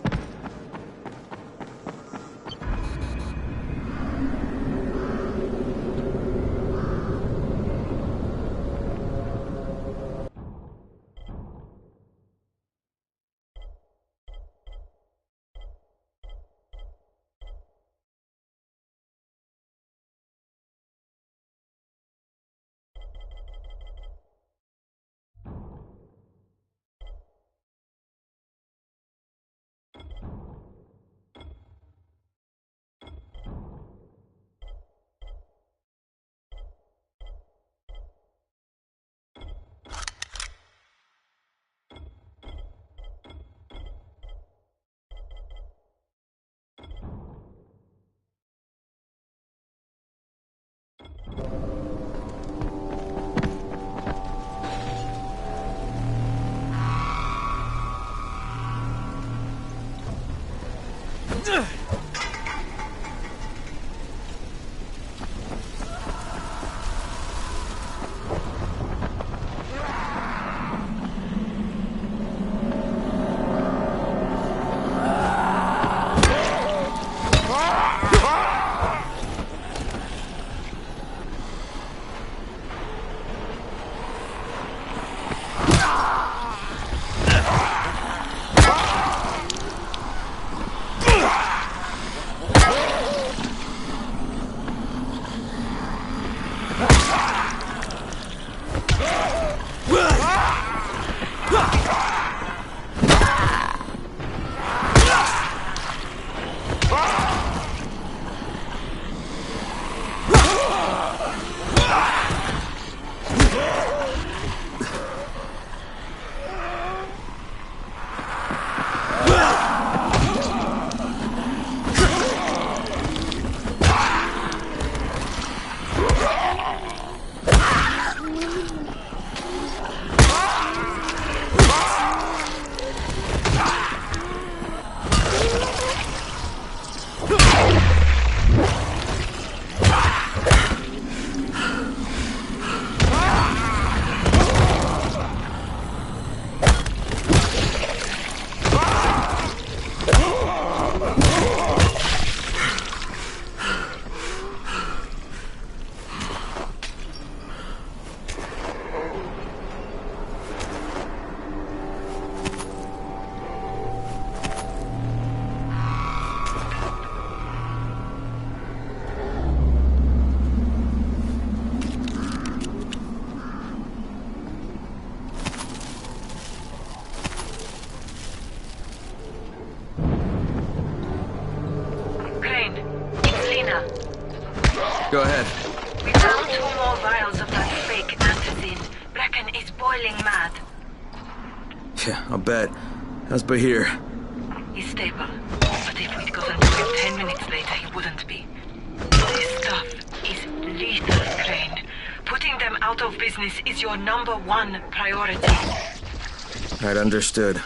Go ahead. We found 2 more vials of that fake antizin. Brecken is boiling mad. Yeah, I'll bet. How's Bahir? He's stable. But if we'd gotten to him 10 minutes later, he wouldn't be. This stuff is lethal, Crane. Putting them out of business is your #1 priority. Right, understood.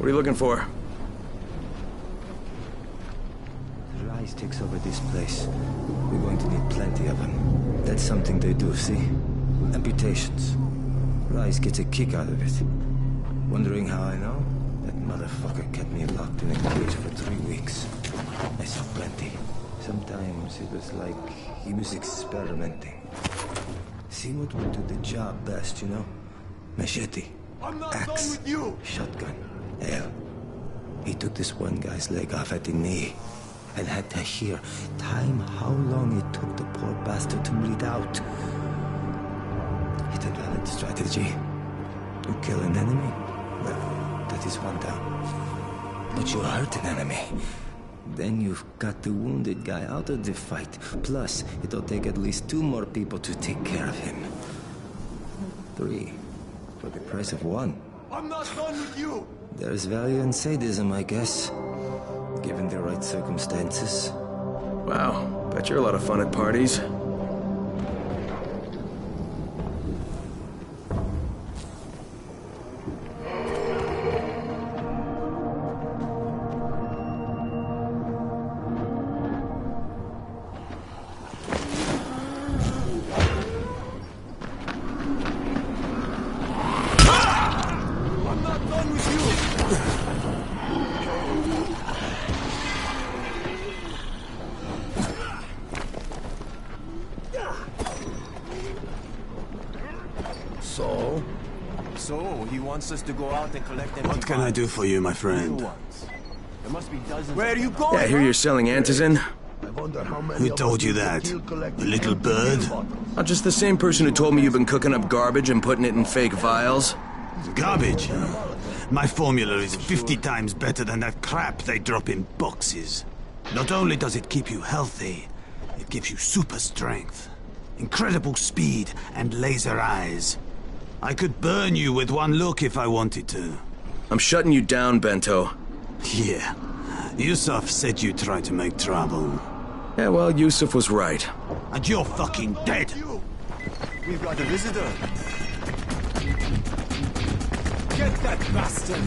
What are you looking for? The Rise takes over this place. We're going to need plenty of them. That's something they do, see? Amputations. Rise gets a kick out of it. Wondering how I know? That motherfucker kept me locked in a cage for 3 weeks. I saw plenty. Sometimes it was like he was experimenting. See what would do the job best, you know? Machete. I'm not axe, done with you! Shotgun. Hell. He took this one guy's leg off at the knee and had to hear time how long it took the poor bastard to bleed out. It's a valid strategy. You kill an enemy, well, that is one down. But you hurt an enemy. Then you've got the wounded guy out of the fight. Plus, it'll take at least 2 more people to take care of him. 3, for the price of 1. I'm not done with you! There's value in sadism, I guess. Given the right circumstances. Wow, bet you're a lot of fun at parties. So, he wants us to go out and collect them. What can I do for you, my friend? There must be dozens. Where are you going? Yeah, I hear you're selling antizin. Who told you that? The little bird? Not just the same person who told me you've been cooking up garbage and putting it in fake vials. Garbage? My formula is 50 times better than that crap they drop in boxes. Not only does it keep you healthy, it gives you super strength, incredible speed, and laser eyes. I could burn you with one look if I wanted to. I'm shutting you down, Bento. Yeah. Yusuf said you tried to make trouble. Yeah, well, Yusuf was right. And you're fucking dead! We've got a visitor. Get that bastard!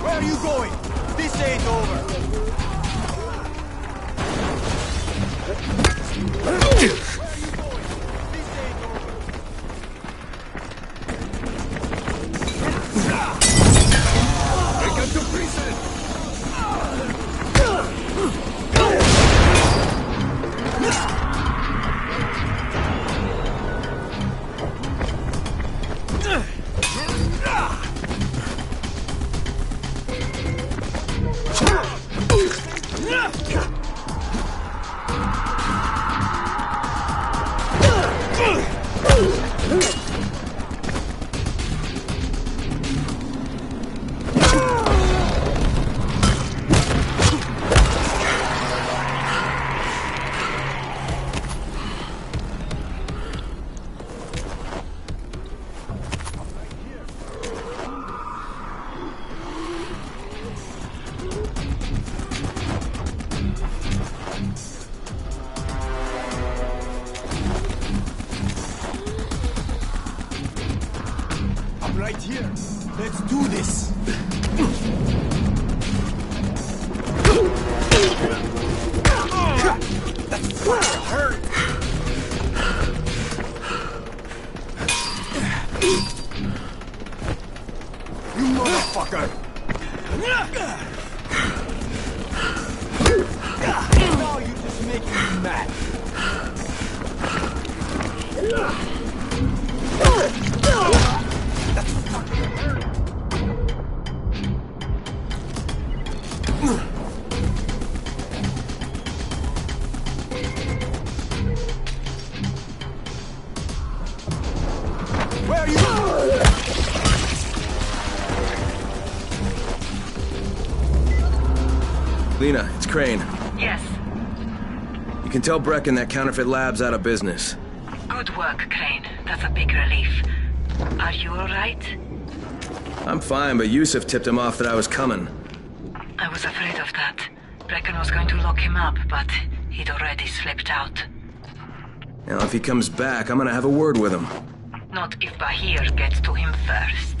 Where are you going? This ain't over. Take him to prison. Right here. Let's do this. That fucking hurt. You motherfucker. Now you're just making me mad. Where are you? Lena, it's Crane. Yes. You can tell Brecken that counterfeit lab's out of business. Good work, Crane. That's a big relief. Are you alright? I'm fine, but Yusuf tipped him off that I was coming. I was afraid of that. Brecken was going to lock him up, but he'd already slipped out. Now, if he comes back, I'm gonna have a word with him. Not if Bahir gets to him first.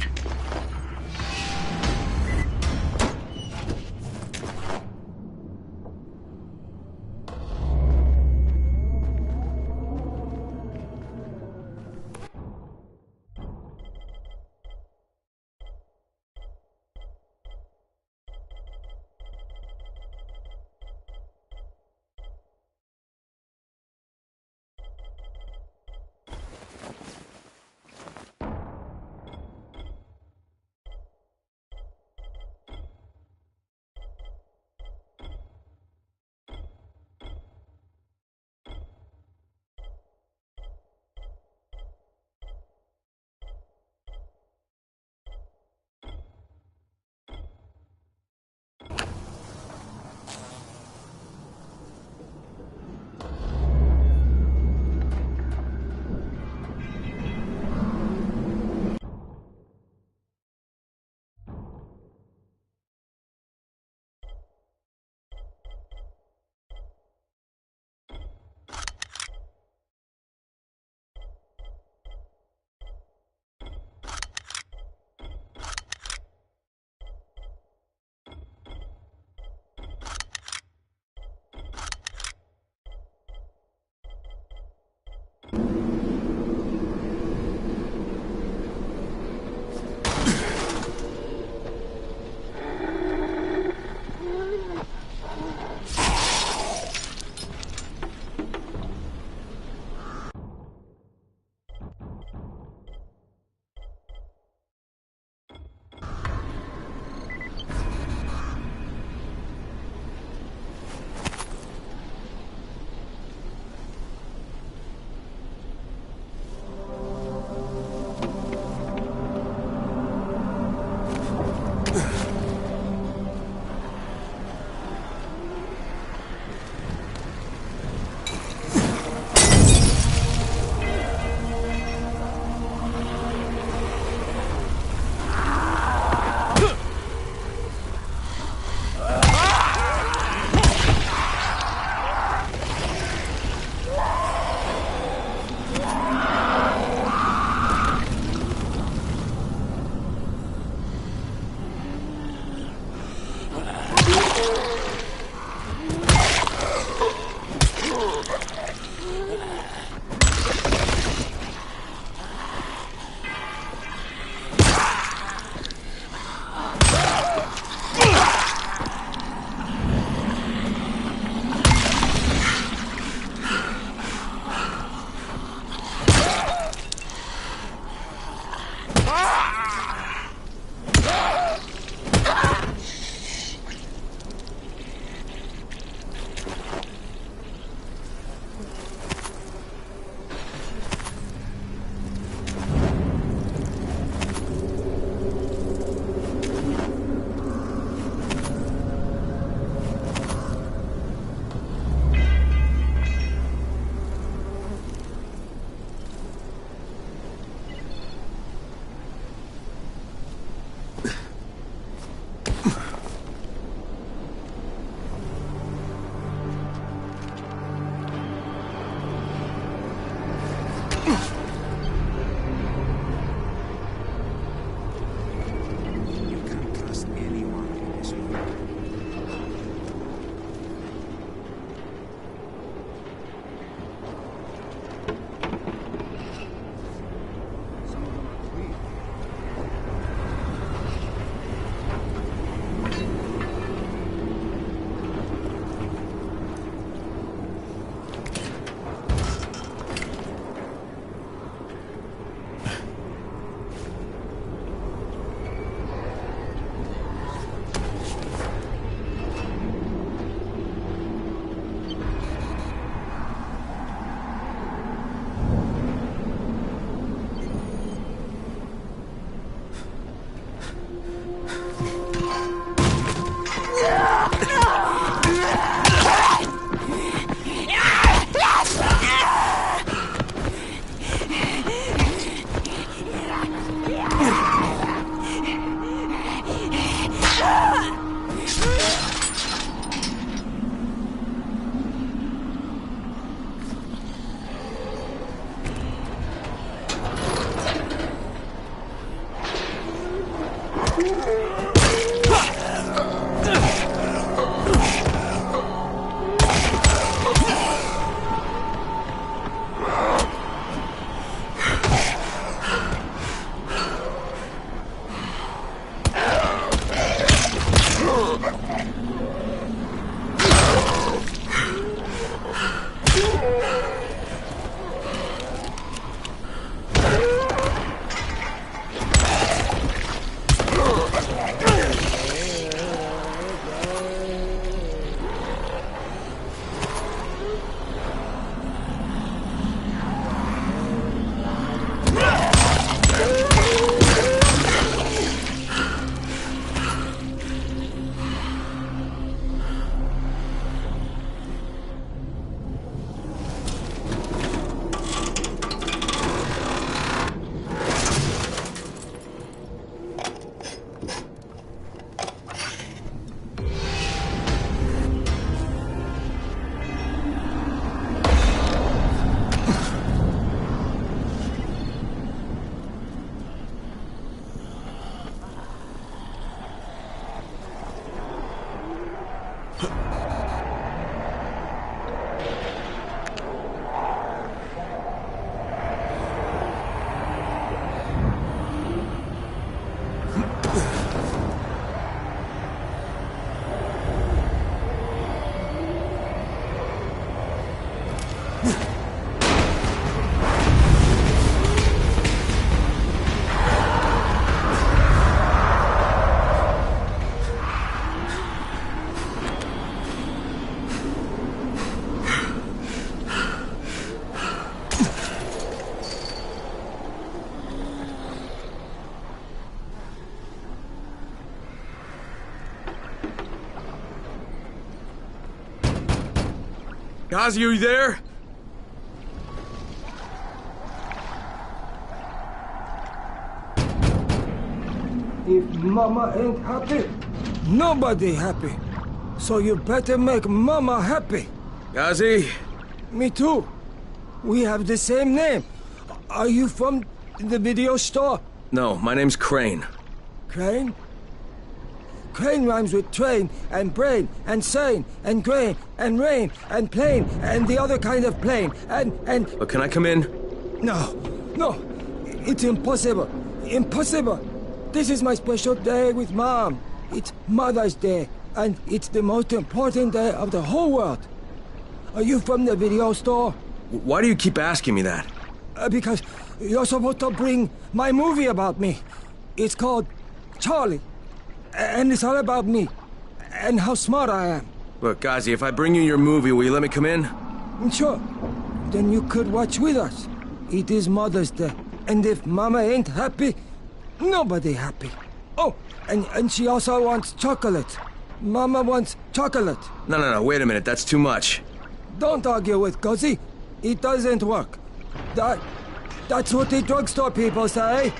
Gazi, are you there? If Mama ain't happy, nobody happy. So you better make Mama happy. Gazi? Me too. We have the same name. Are you from the video store? No, my name's Crane. Crane? Crane rhymes with train, and brain, and sane, and grain, and rain, and plane, and the other kind of plane, and... But can I come in? No, no. It's impossible. Impossible. This is my special day with Mom. It's Mother's Day, and it's the most important day of the whole world. Are you from the video store? Why do you keep asking me that? Because you're supposed to bring my movie about me. It's called Charlie. And it's all about me. And how smart I am. Look, Gazi, if I bring you your movie, will you let me come in? Sure. Then you could watch with us. It is Mother's Day. And if Mama ain't happy, nobody happy. Oh, and she also wants chocolate. Mama wants chocolate. No, wait a minute. That's too much. Don't argue with Gazi. It doesn't work. That's what the drugstore people say.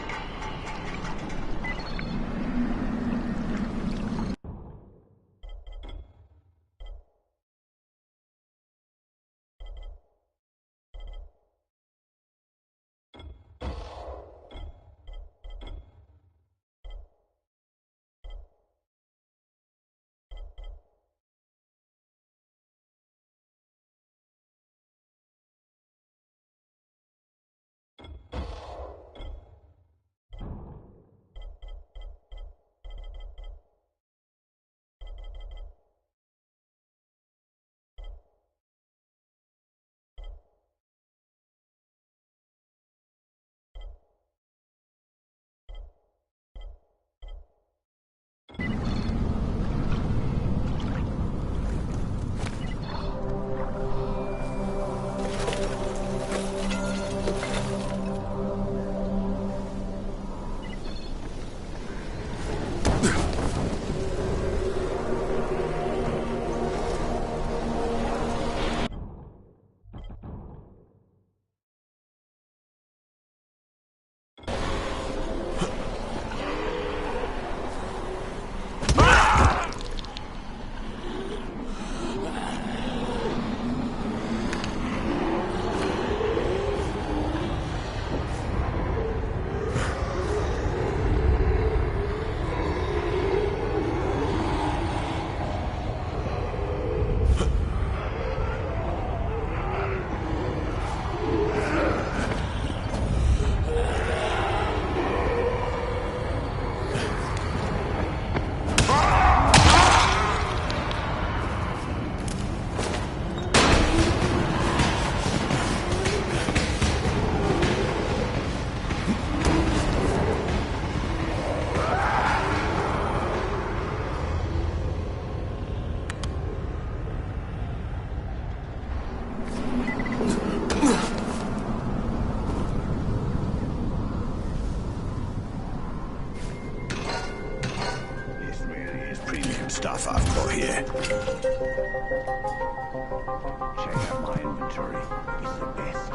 good stuff I've got here. Check out my inventory. It's the best.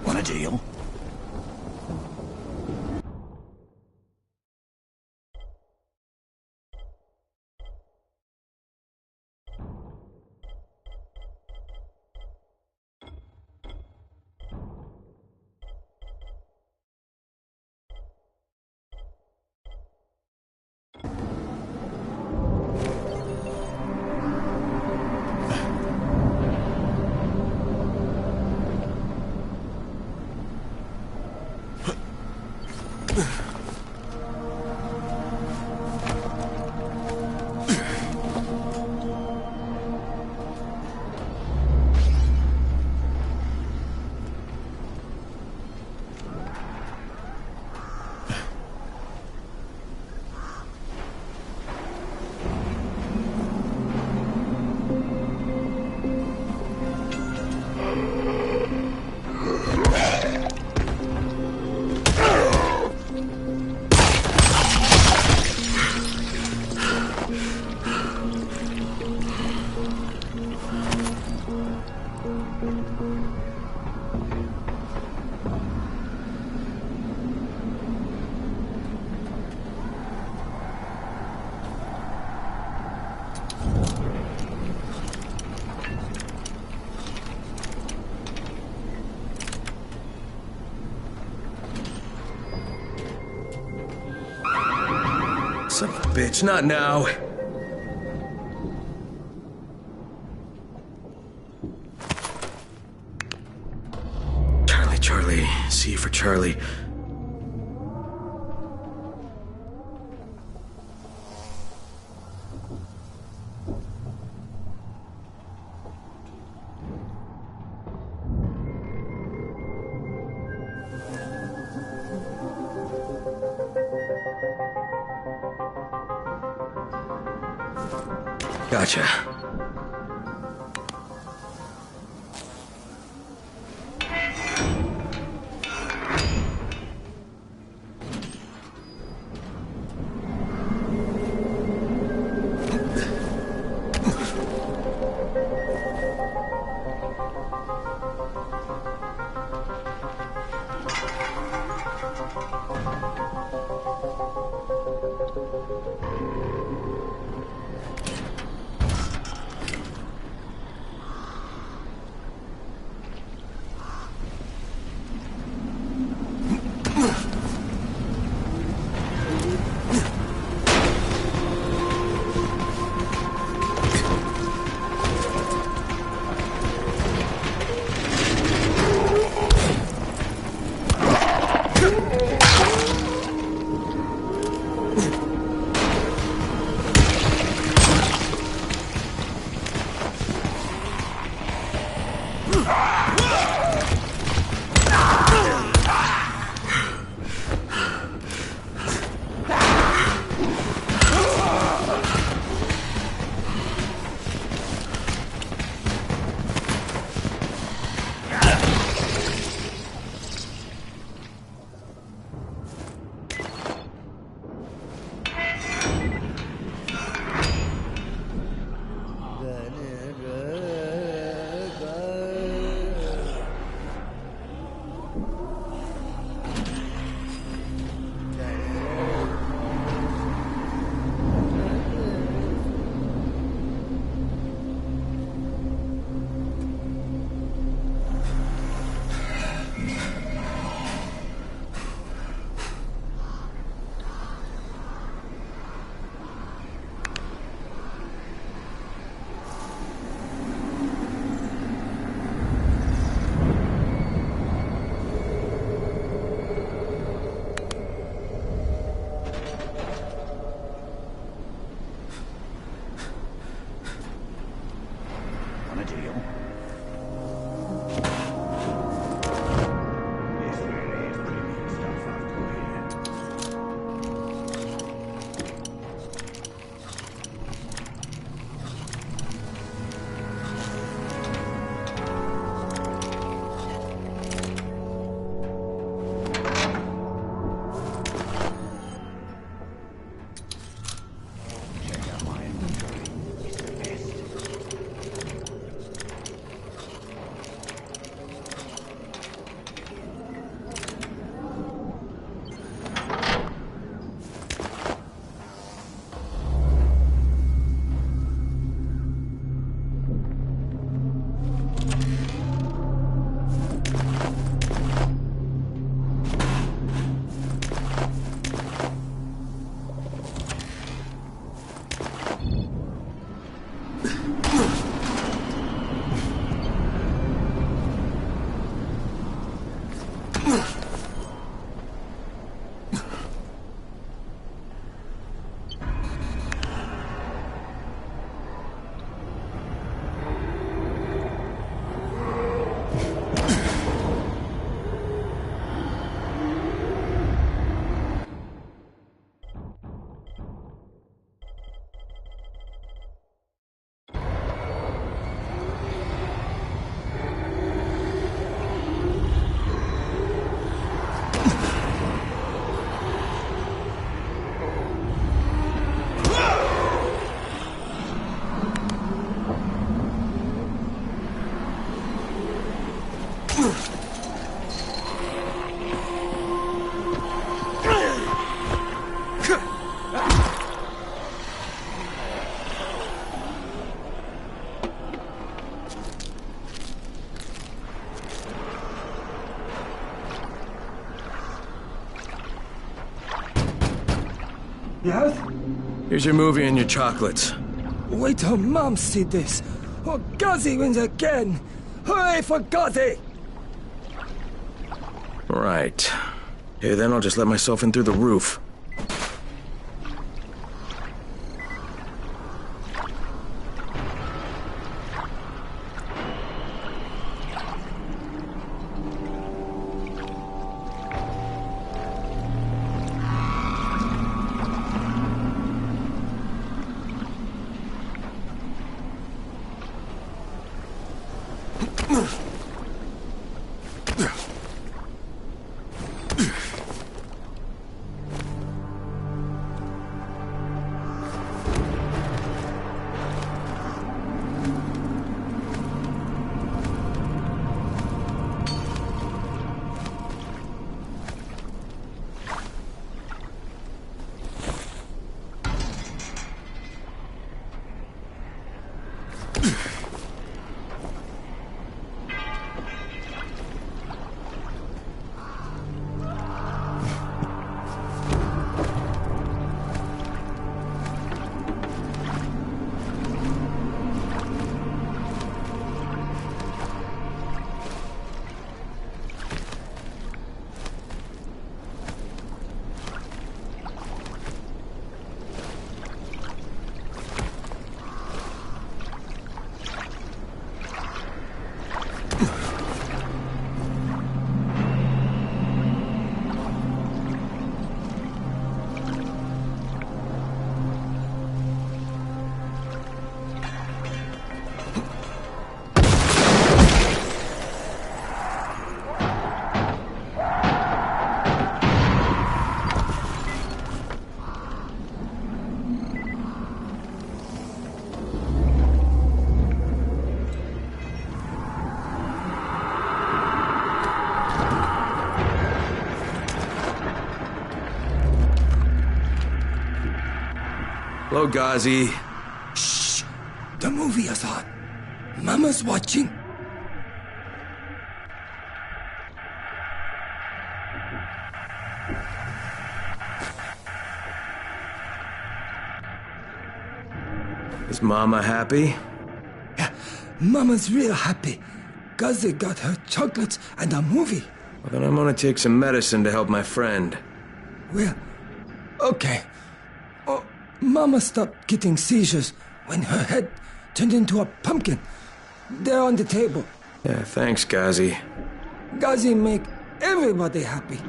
Want a deal? Son of a bitch, not now. Charlie, C for Charlie. Gotcha. Yes? Here's your movie and your chocolates. Wait till Mom see this. Oh, Ghazi wins again. Hooray for Ghazi! Right. Okay, then I'll just let myself in through the roof. Hello, Ghazi. Shh! The movie is on. Mama's watching. Is Mama happy? Yeah, Mama's real happy. Ghazi got her chocolates and a movie. Well, then I'm gonna take some medicine to help my friend. Well, okay. Oh, Mama stopped getting seizures when her head turned into a pumpkin. They're on the table. Yeah, thanks, Ghazi. Ghazi make everybody happy.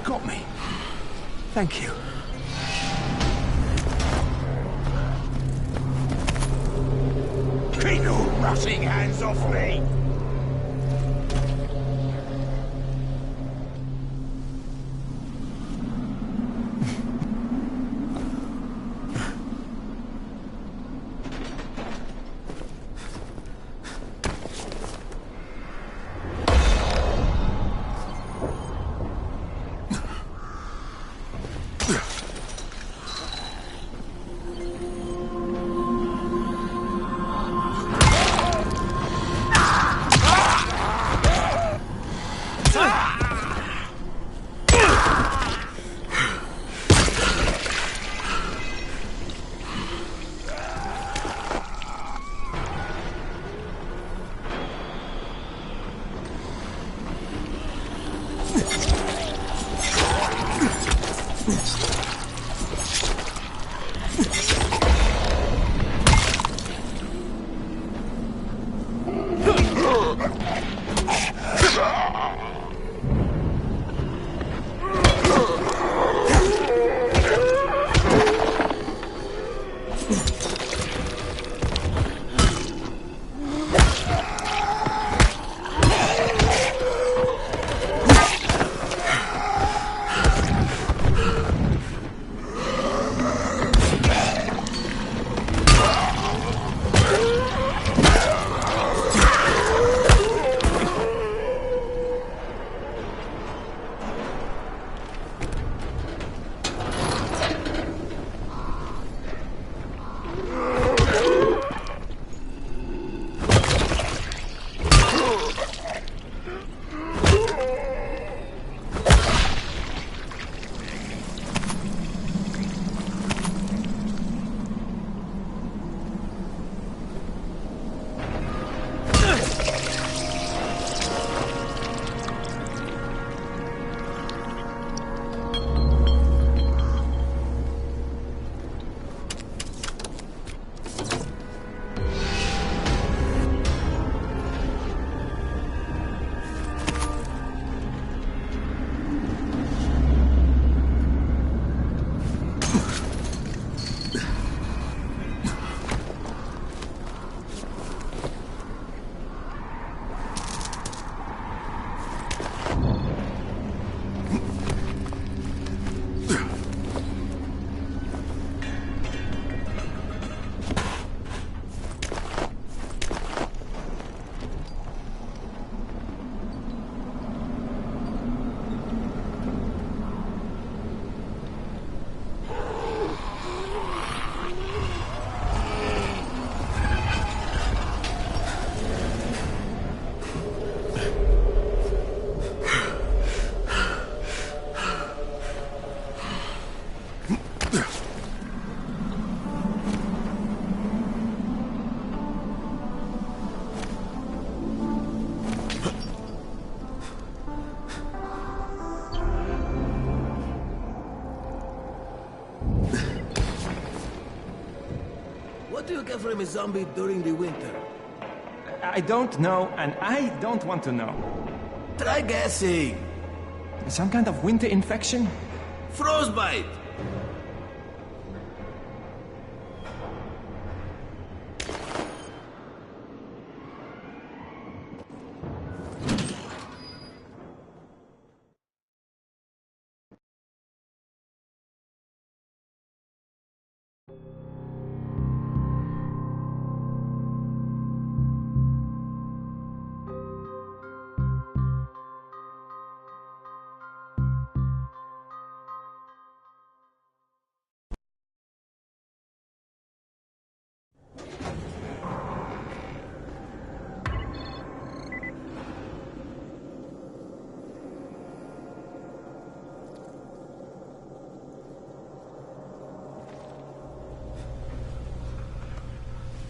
Got me. Thank you. Keep your rotting hands off me! do you get from a zombie during the winter? I don't know, and I don't want to know. Try guessing. Some kind of winter infection? Frostbite.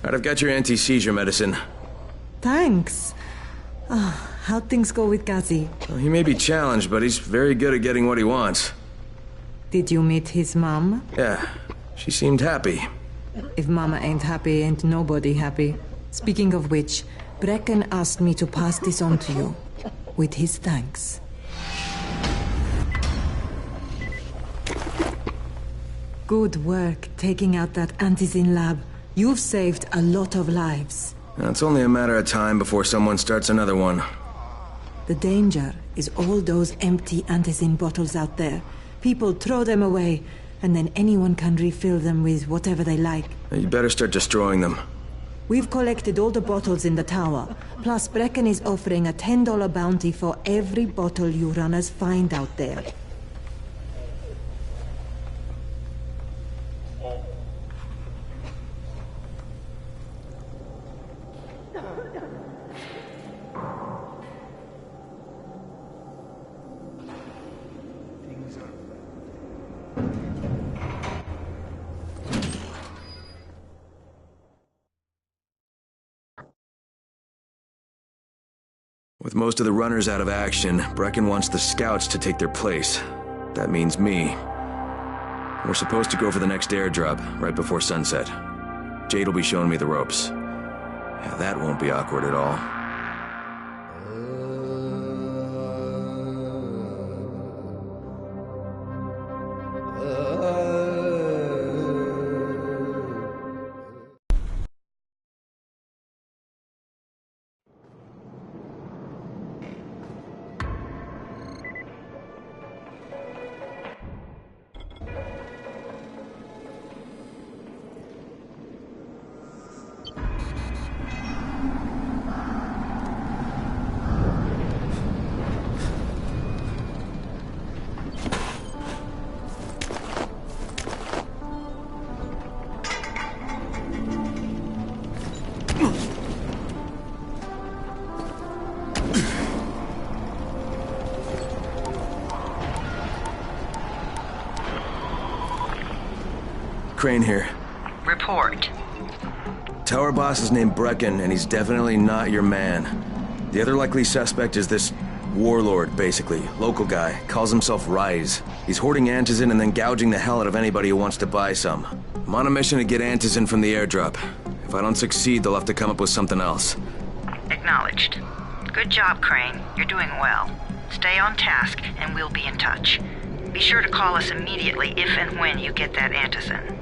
Alright, I've got your anti-seizure medicine. Thanks. How'd things go with Ghazi? Well, he may be challenged, but he's very good at getting what he wants. Did you meet his mom? Yeah, she seemed happy. If Mama ain't happy, ain't nobody happy. Speaking of which, Brecken asked me to pass this on to you, with his thanks. Good work taking out that antizin lab. You've saved a lot of lives. It's only a matter of time before someone starts another one. The danger is all those empty antizin bottles out there. People throw them away, and then anyone can refill them with whatever they like. You better start destroying them. We've collected all the bottles in the tower. Plus, Brecken is offering a $10 bounty for every bottle you runners find out there. With most of the runners out of action, Brecken wants the scouts to take their place. That means me. We're supposed to go for the next airdrop, right before sunset. Jade will be showing me the ropes. Yeah, that won't be awkward at all. Crane here. Report. Tower boss is named Brecken, and he's definitely not your man. The other likely suspect is this warlord, basically. Local guy. Calls himself Rise. He's hoarding antizin and then gouging the hell out of anybody who wants to buy some. I'm on a mission to get antizin from the airdrop. If I don't succeed, they'll have to come up with something else. Acknowledged. Good job, Crane. You're doing well. Stay on task, and we'll be in touch. Be sure to call us immediately if and when you get that antizin.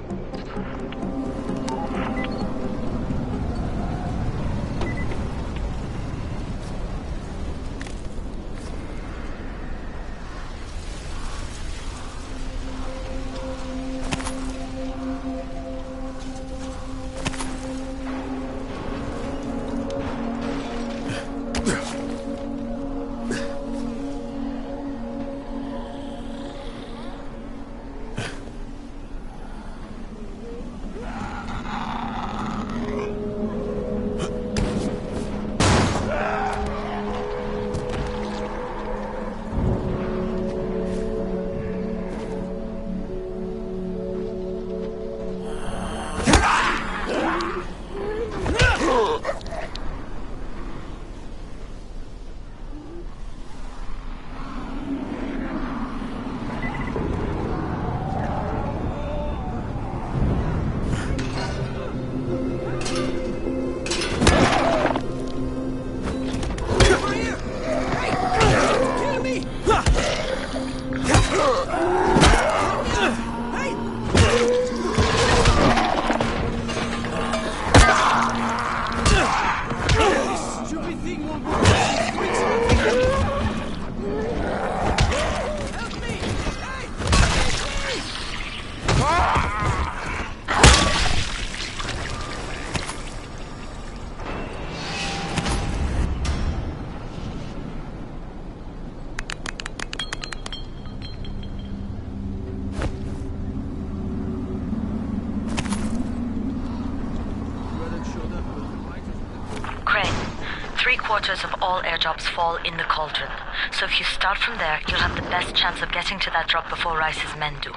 headquarters of all airdrops fall in the cauldron. So if you start from there, you'll have the best chance of getting to that drop before Rice's men do.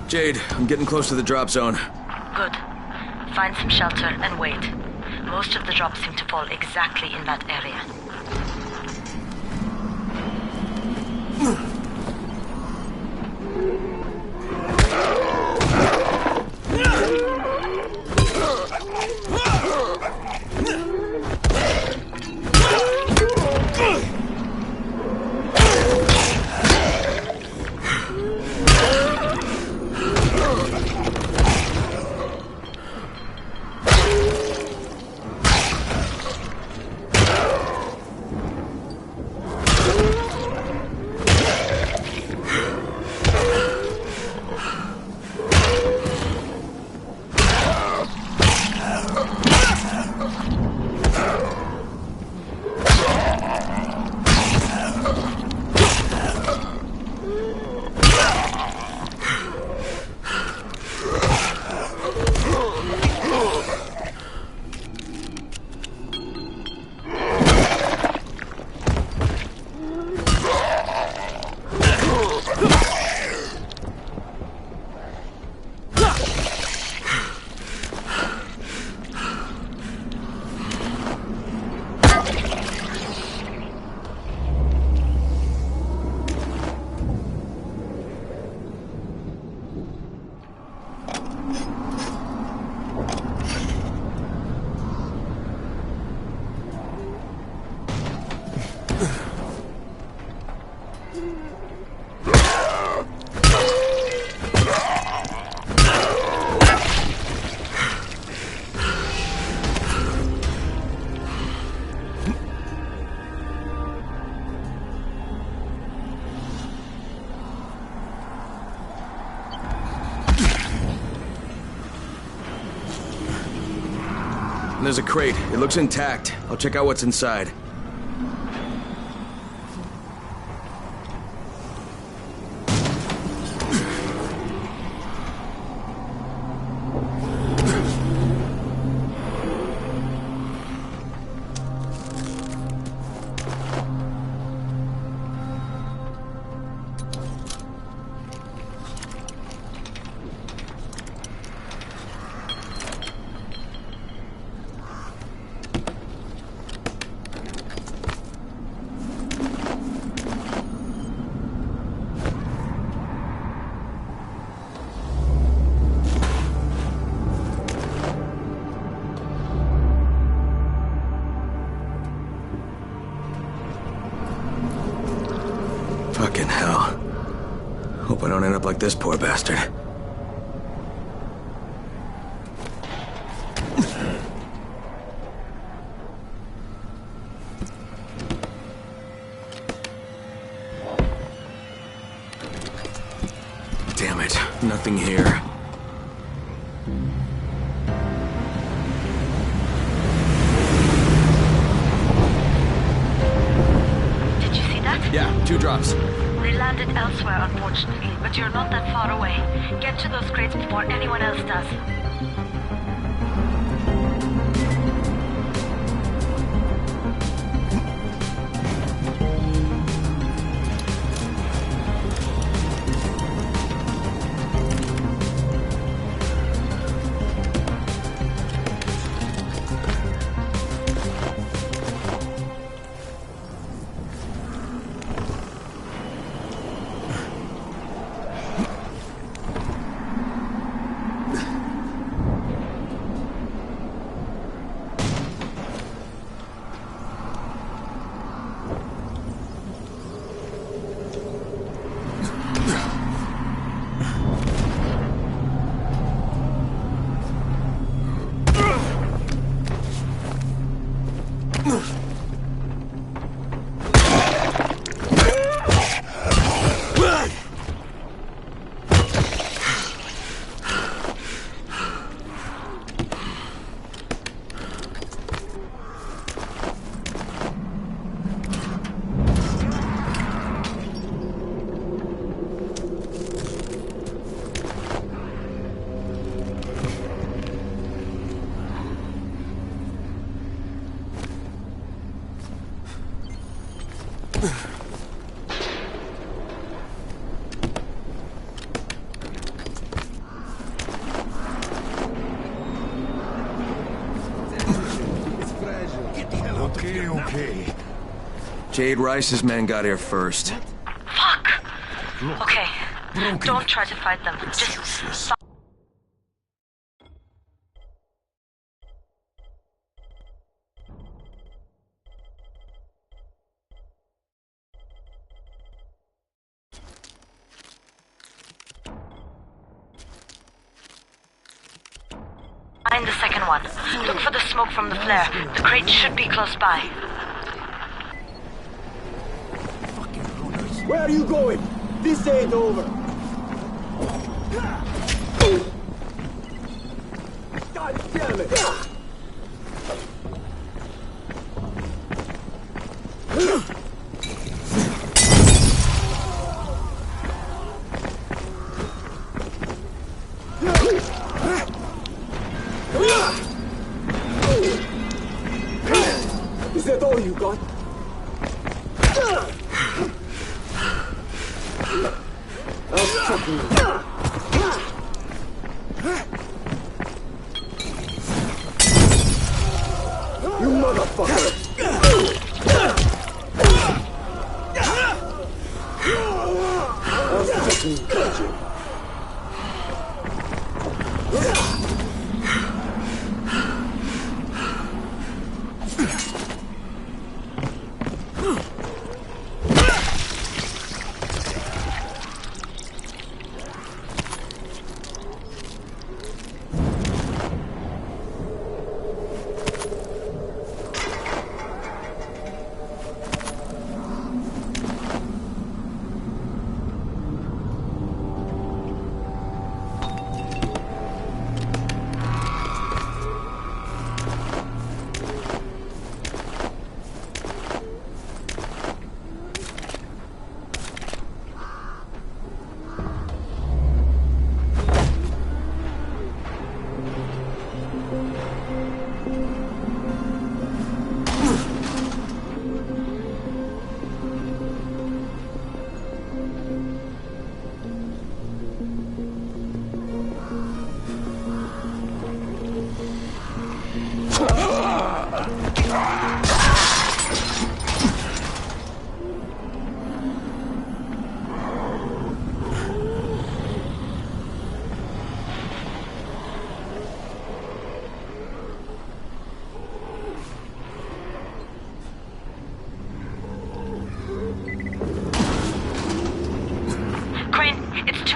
Jade, I'm getting close to the drop zone. Good. Find some shelter and wait. Most of the drops seem to fall exactly in that area. There's a crate. It looks intact. I'll check out what's inside. Fucking hell. Hope I don't end up like this poor bastard. Damn it, nothing here. Did you see that? Yeah, 2 drops. They landed elsewhere, unfortunately, but you're not that far away. Get to those crates before anyone else does. Cade Rice's men got here first. Fuck! Okay, don't try to fight them. Just stop. Find the second one. Look for the smoke from the flare. The crate should be close by. Where are you going? This ain't over. God damn it! Is that all you got? I'll chuck you. You motherfucker! I'll fucking cut you.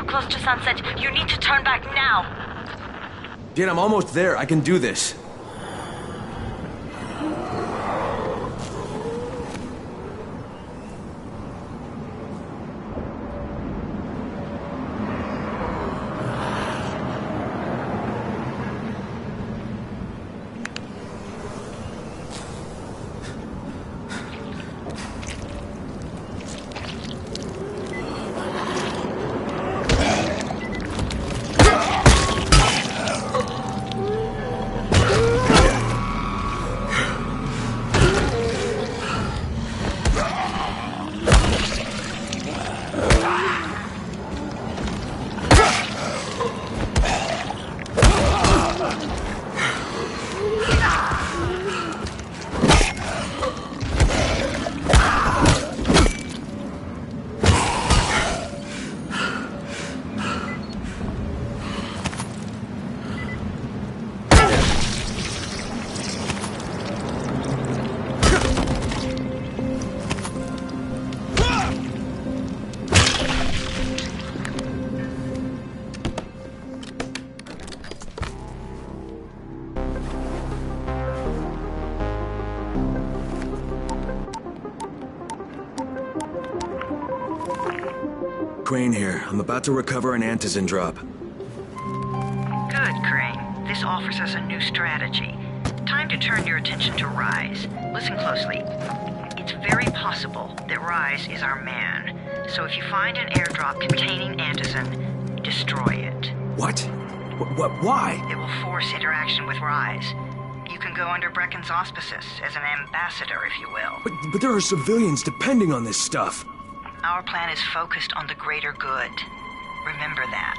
Close to sunset. You need to turn back now. Jane, I'm almost there. I can do this. Crane here. I'm about to recover an antizin drop. Good, Crane. This offers us a new strategy. Time to turn your attention to Rise. Listen closely. It's very possible that Rise is our man. So if you find an airdrop containing antizin, destroy it. What? Why? It will force interaction with Rise. You can go under Brecken's auspices as an ambassador, if you will. But there are civilians depending on this stuff. Our plan is focused on the greater good. Remember that.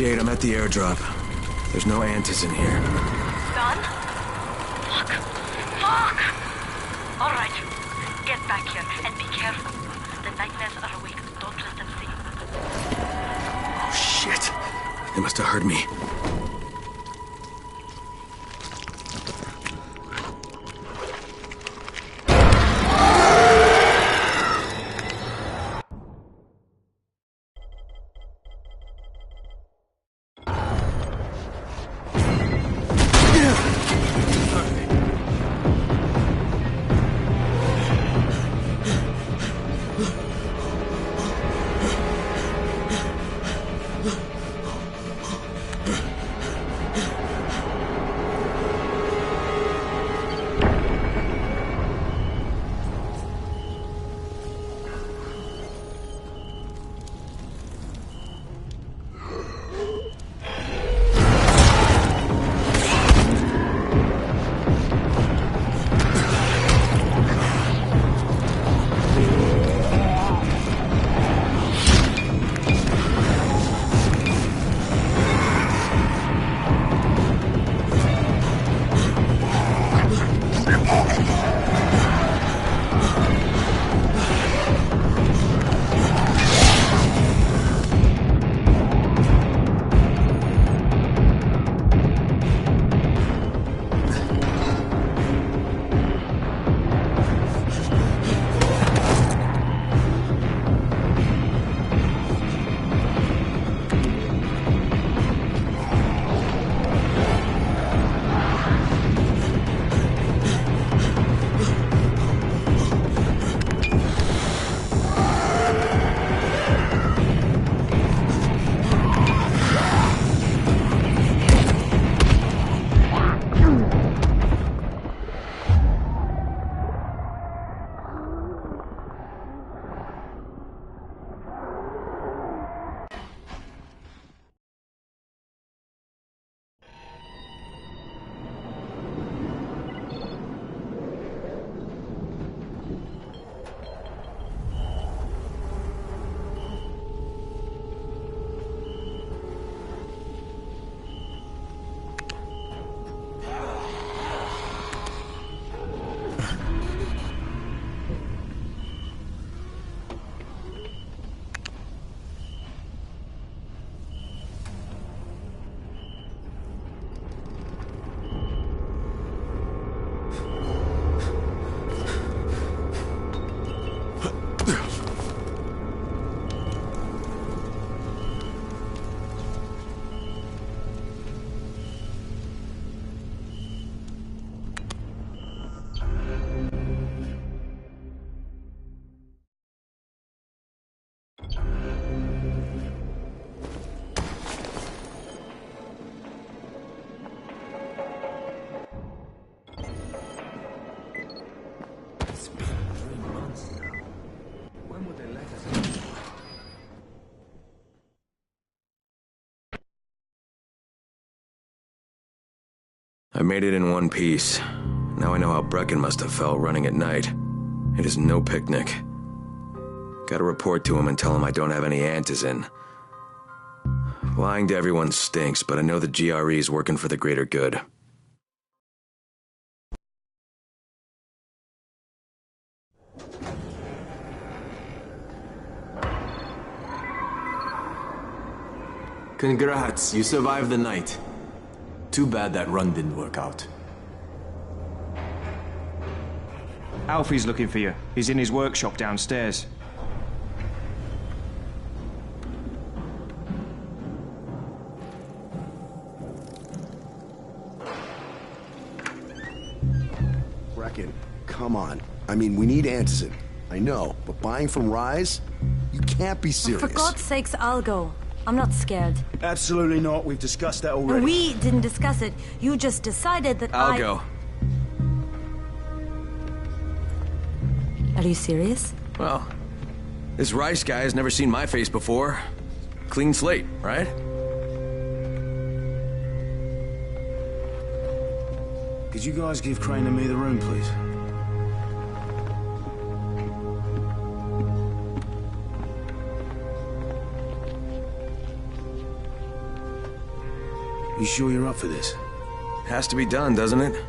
Jade, I'm at the airdrop. There's no Antis in here. Done? Fuck. Fuck! Alright. Get back here and be careful. The nightmares are awake. Don't let them see you. Oh, shit. They must have heard me. I made it in one piece. Now I know how Brecken must have felt running at night. It is no picnic. Gotta report to him and tell him I don't have any Antis in. Lying to everyone stinks, but I know the GRE is working for the greater good. Congrats, you survived the night. Too bad that run didn't work out. Alfie's looking for you. He's in his workshop downstairs. Brecken, come on. I mean, we need Antis. I know, but buying from Rise? You can't be serious. For God's sakes, I'll go. I'm not scared. Absolutely not. We've discussed that already. And we didn't discuss it. You just decided that I'll go. Are you serious? Well, this Rice guy has never seen my face before. Clean slate, right? Could you guys give Crane and me the room, please? You sure you're up for this? Has to be done, doesn't it?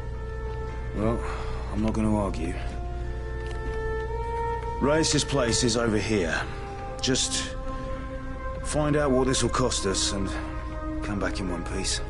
Well, I'm not gonna argue. Race's place is over here. Just find out what this will cost us and come back in one piece.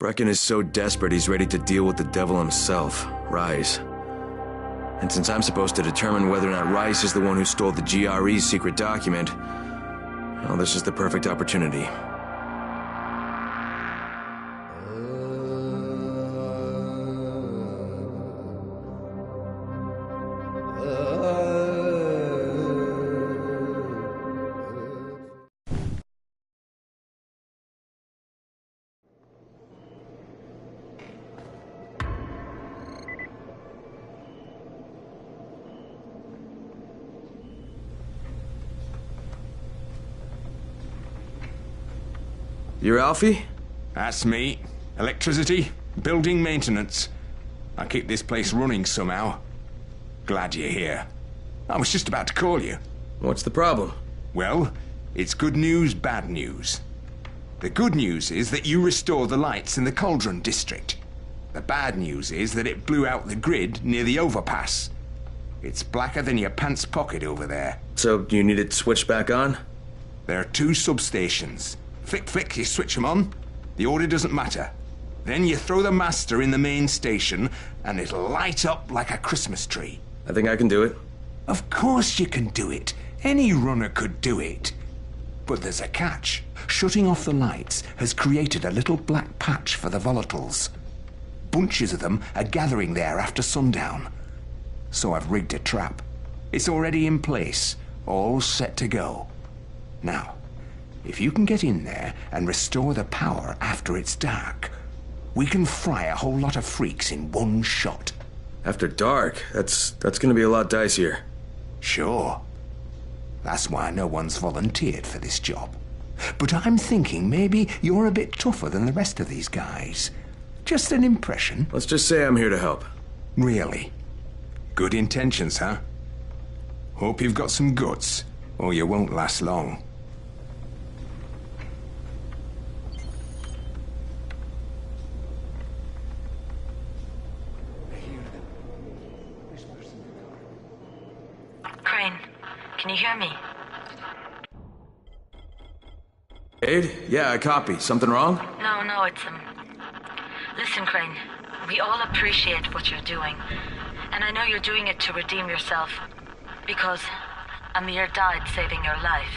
Brecken is so desperate he's ready to deal with the devil himself, Rise. And since I'm supposed to determine whether or not Rice is the one who stole the GRE's secret document, well, this is the perfect opportunity. You're Alfie? That's me. Electricity, building maintenance. I keep this place running somehow. Glad you're here. I was just about to call you. What's the problem? Well, it's good news, bad news. The good news is that you restored the lights in the Cauldron district. The bad news is that it blew out the grid near the overpass. It's blacker than your pants pocket over there. So, do you need it switched back on? There are 2 substations. Flick, you switch them on. The order doesn't matter. Then you throw the master in the main station, and it'll light up like a Christmas tree. I think I can do it. Of course you can do it. Any runner could do it. But there's a catch. Shutting off the lights has created a little black patch for the volatiles. Bunches of them are gathering there after sundown. So I've rigged a trap. It's already in place, all set to go. Now, if you can get in there and restore the power after it's dark, we can fry a whole lot of freaks in one shot. After dark? That's gonna be a lot dicier. Sure. That's why no one's volunteered for this job. But I'm thinking maybe you're a bit tougher than the rest of these guys. Just an impression. Let's just say I'm here to help. Really? Good intentions, huh? Hope you've got some guts, or you won't last long. Crane, can you hear me? Aid? Yeah, I copy. Something wrong? No, it's, Listen, Crane, we all appreciate what you're doing. And I know you're doing it to redeem yourself. Because Amir died saving your life.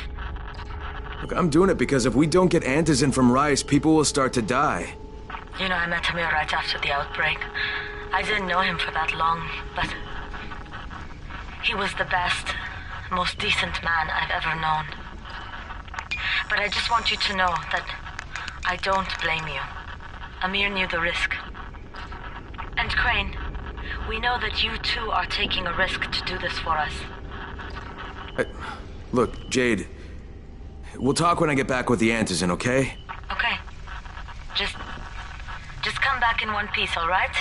Look, I'm doing it because if we don't get Antizin from Rice, people will start to die. You know, I met Amir right after the outbreak. I didn't know him for that long, but he was the best, most decent man I've ever known. But I just want you to know that I don't blame you. Amir knew the risk. And Crane, we know that you too are taking a risk to do this for us. Look, Jade, we'll talk when I get back with the Antizin, okay? Okay. Just come back in one piece, all right?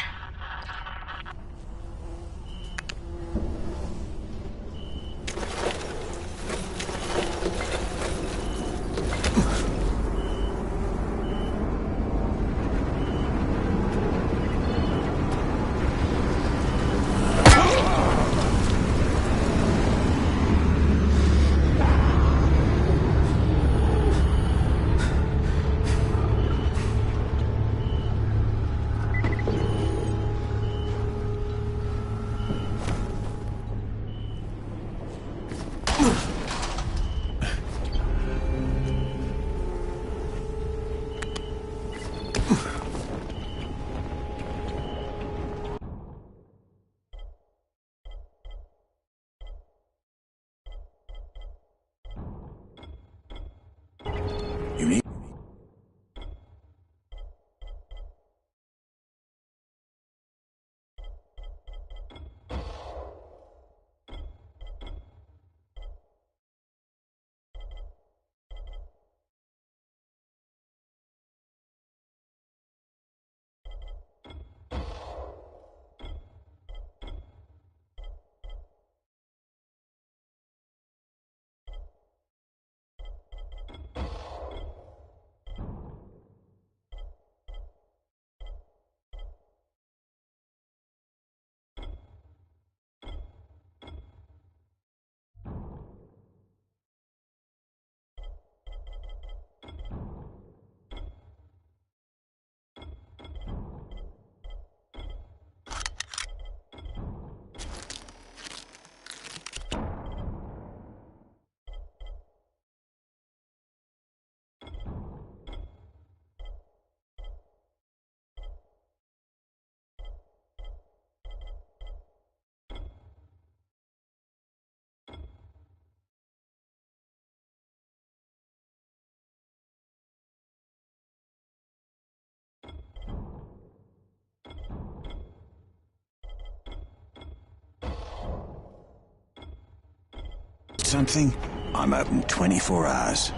something, I'm open 24 hours.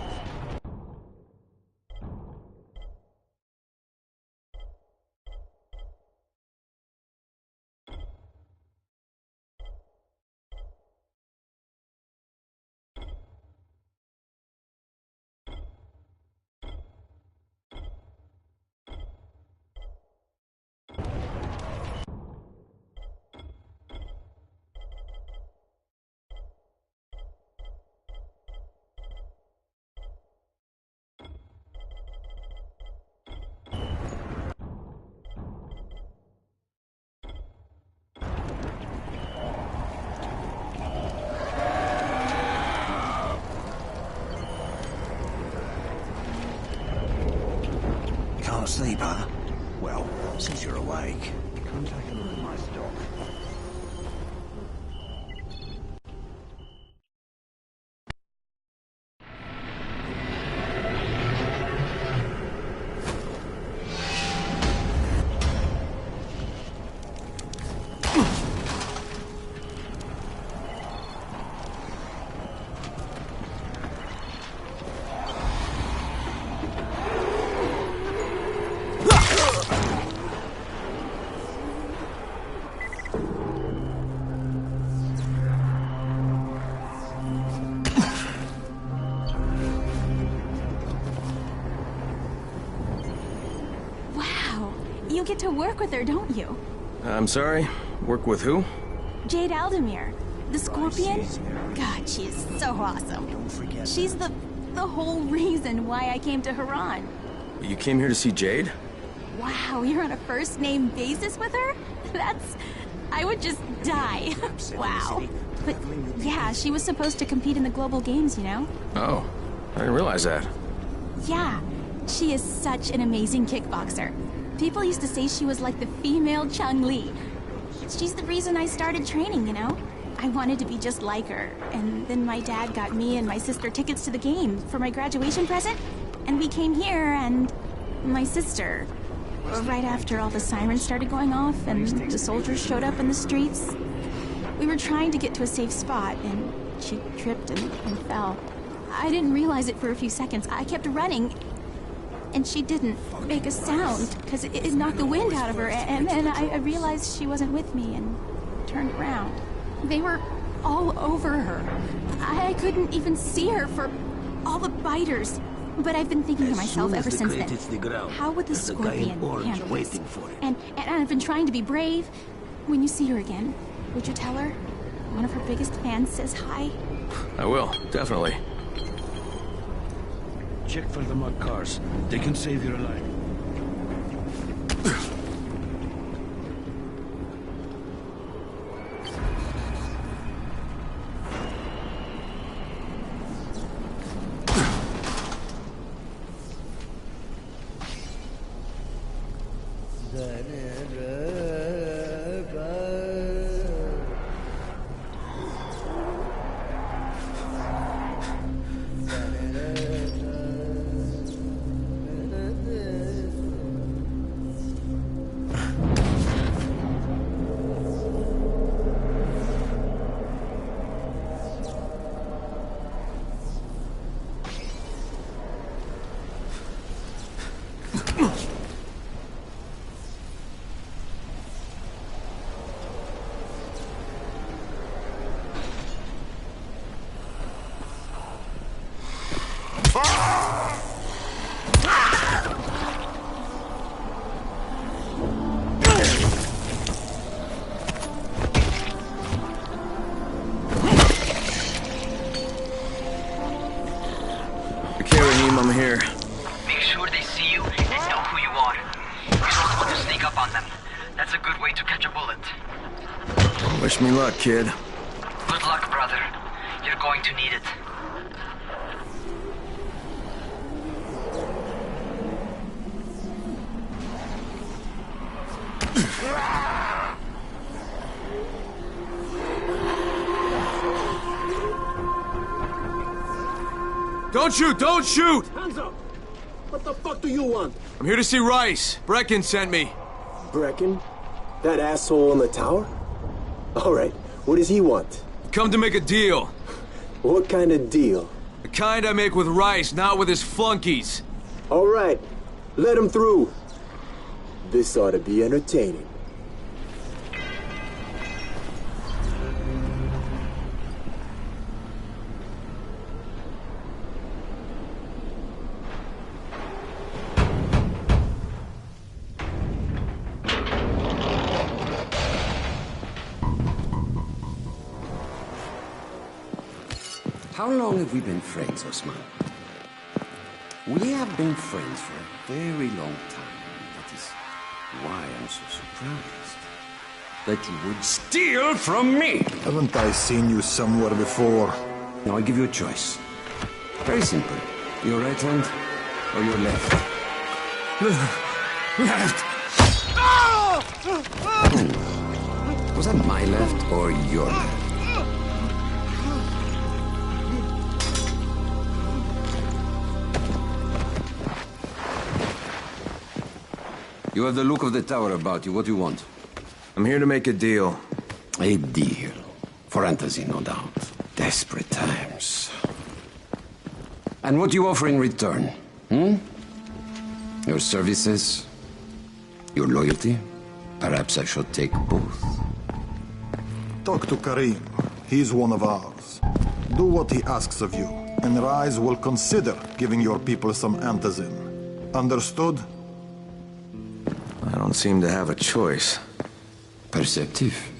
Can't sleep, huh? Well, since you're awake, come take a look at my stock. You get to work with her, don't you? I'm sorry? Work with who? Jade Aldemir, the Scorpion. God, she is so awesome. She's the whole reason why I came to Haran. You came here to see Jade? Wow, you're on a first-name basis with her? I would just die. Wow. But yeah, she was supposed to compete in the global games, you know? Oh, I didn't realize that. Yeah, she is such an amazing kickboxer. People used to say she was like the female Chun-Li. She's the reason I started training, you know? I wanted to be just like her. And then my dad got me and my sister tickets to the game for my graduation present. And we came here, and my sister, right after all the sirens started going off and the soldiers showed up in the streets, we were trying to get to a safe spot, and she tripped and fell. I didn't realize it for a few seconds. I kept running, and she didn't make a sound because it knocked the wind out of her. And then I realized she wasn't with me and turned around. They were all over her. I couldn't even see her for all the biters. But I've been thinking to myself ever since then, how would the Scorpion handle this? And I've been trying to be brave. When you see her again, would you tell her one of her biggest fans says hi? I will, definitely. Check for the mud cars. They can save your life. I'm here. Make sure they see you and know who you are. You don't want to sneak up on them. That's a good way to catch a bullet. Wish me luck, kid. Good luck, brother. You're going to need it. Don't shoot! Don't shoot! Hands up! What the fuck do you want? I'm here to see Rice. Brecken sent me. Brecken? That asshole in the tower? Alright, what does he want? Come to make a deal. What kind of deal? The kind I make with Rice, not with his flunkies. All right, let him through. This ought to be entertaining. How long have we been friends, Osman? We have been friends for a very long time. That is why I'm so surprised that you would steal from me. Haven't I seen you somewhere before? Now I give you a choice. Very simple. Your right hand or your left? Left. Was that my left or your left? You have the look of the tower about you. What do you want? I'm here to make a deal. A deal. For Antazin, no doubt. Desperate times. And what do you offer in return? Your services? Your loyalty? Perhaps I should take both. Talk to Karim. He's one of ours. Do what he asks of you, and Rise will consider giving your people some Antazin. Understood? I don't seem to have a choice. Perceptive.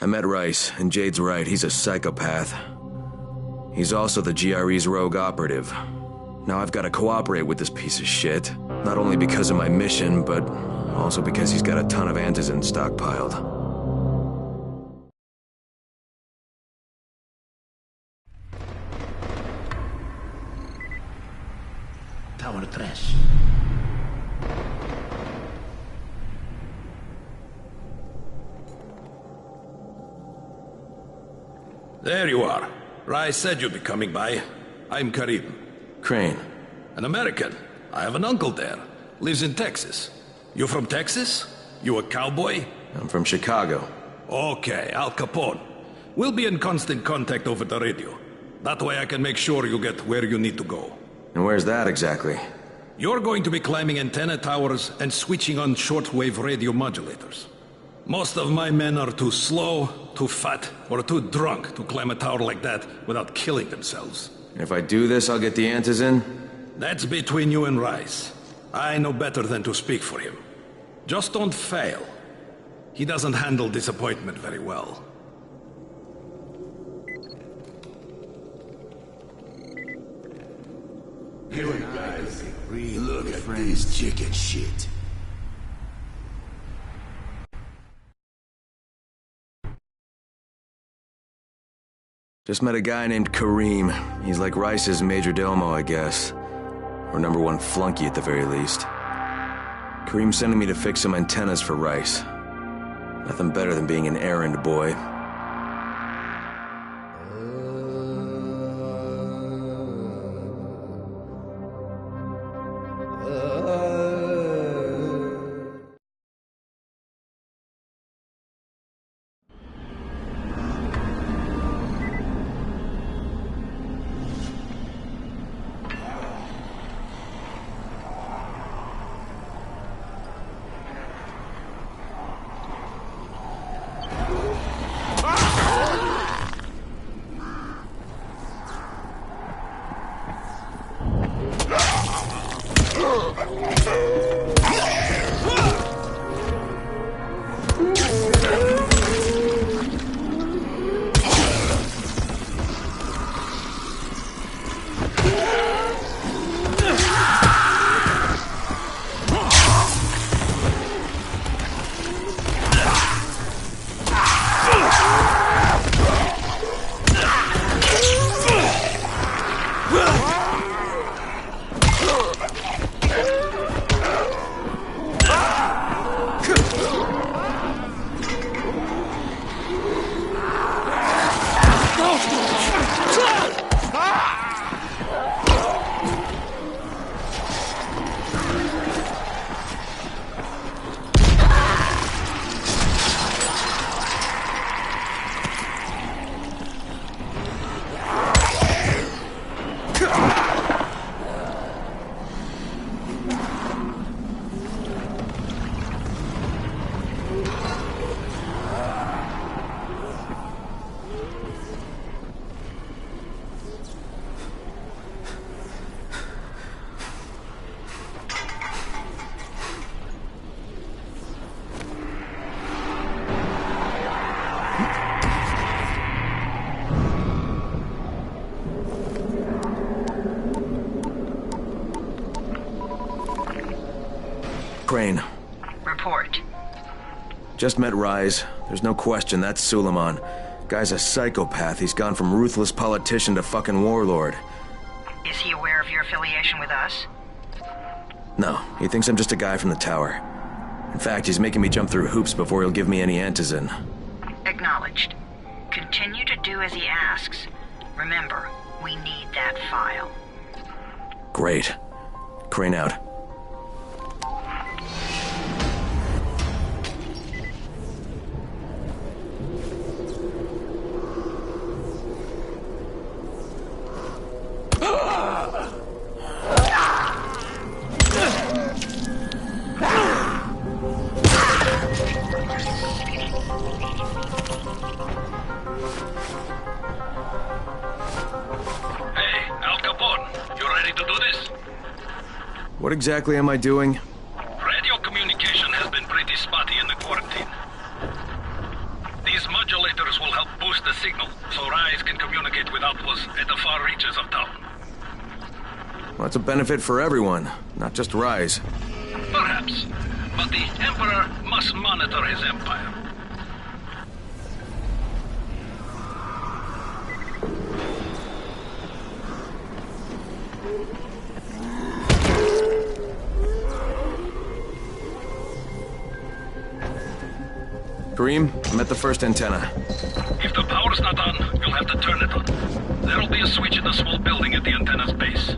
I met Rice, and Jade's right, he's a psychopath. He's also the GRE's rogue operative. Now I've got to cooperate with this piece of shit, not only because of my mission, but also because he's got a ton of antizin stockpiled. Tower 3. There you are. Rice said you'd be coming by. I'm Karim. Crane. An American. I have an uncle there. Lives in Texas. You from Texas? You a cowboy? I'm from Chicago. Okay, Al Capone. We'll be in constant contact over the radio. That way I can make sure you get where you need to go. And where's that exactly? You're going to be climbing antenna towers and switching on shortwave radio modulators. Most of my men are too slow, too fat, or too drunk to climb a tower like that without killing themselves. And if I do this, I'll get the antizin? That's between you and Rice. I know better than to speak for him. Just don't fail. He doesn't handle disappointment very well. You guys really look at this chicken shit. Just met a guy named Karim. He's like Rice's major domo, I guess. Or #1 flunky at the very least. Karim's sending me to fix some antennas for Rice. Nothing better than being an errand boy. Crane. Report. Just met Rise. There's no question that's Suleiman. Guy's a psychopath. He's gone from ruthless politician to fucking warlord. Is he aware of your affiliation with us? No, he thinks I'm just a guy from the tower. In fact, he's making me jump through hoops before he'll give me any antizin. Acknowledged. Continue to do as he asks. Remember, we need that file. Great. Crane out. What exactly am I doing? Radio communication has been pretty spotty in the quarantine. These modulators will help boost the signal, so Rise can communicate with outposts at the far reaches of town. Well, that's a benefit for everyone, not just Rise. Perhaps, but the Emperor must monitor his empire. Kareem, I'm at the first antenna. If the power's not on, you'll have to turn it on. There'll be a switch in the small building at the antenna's base.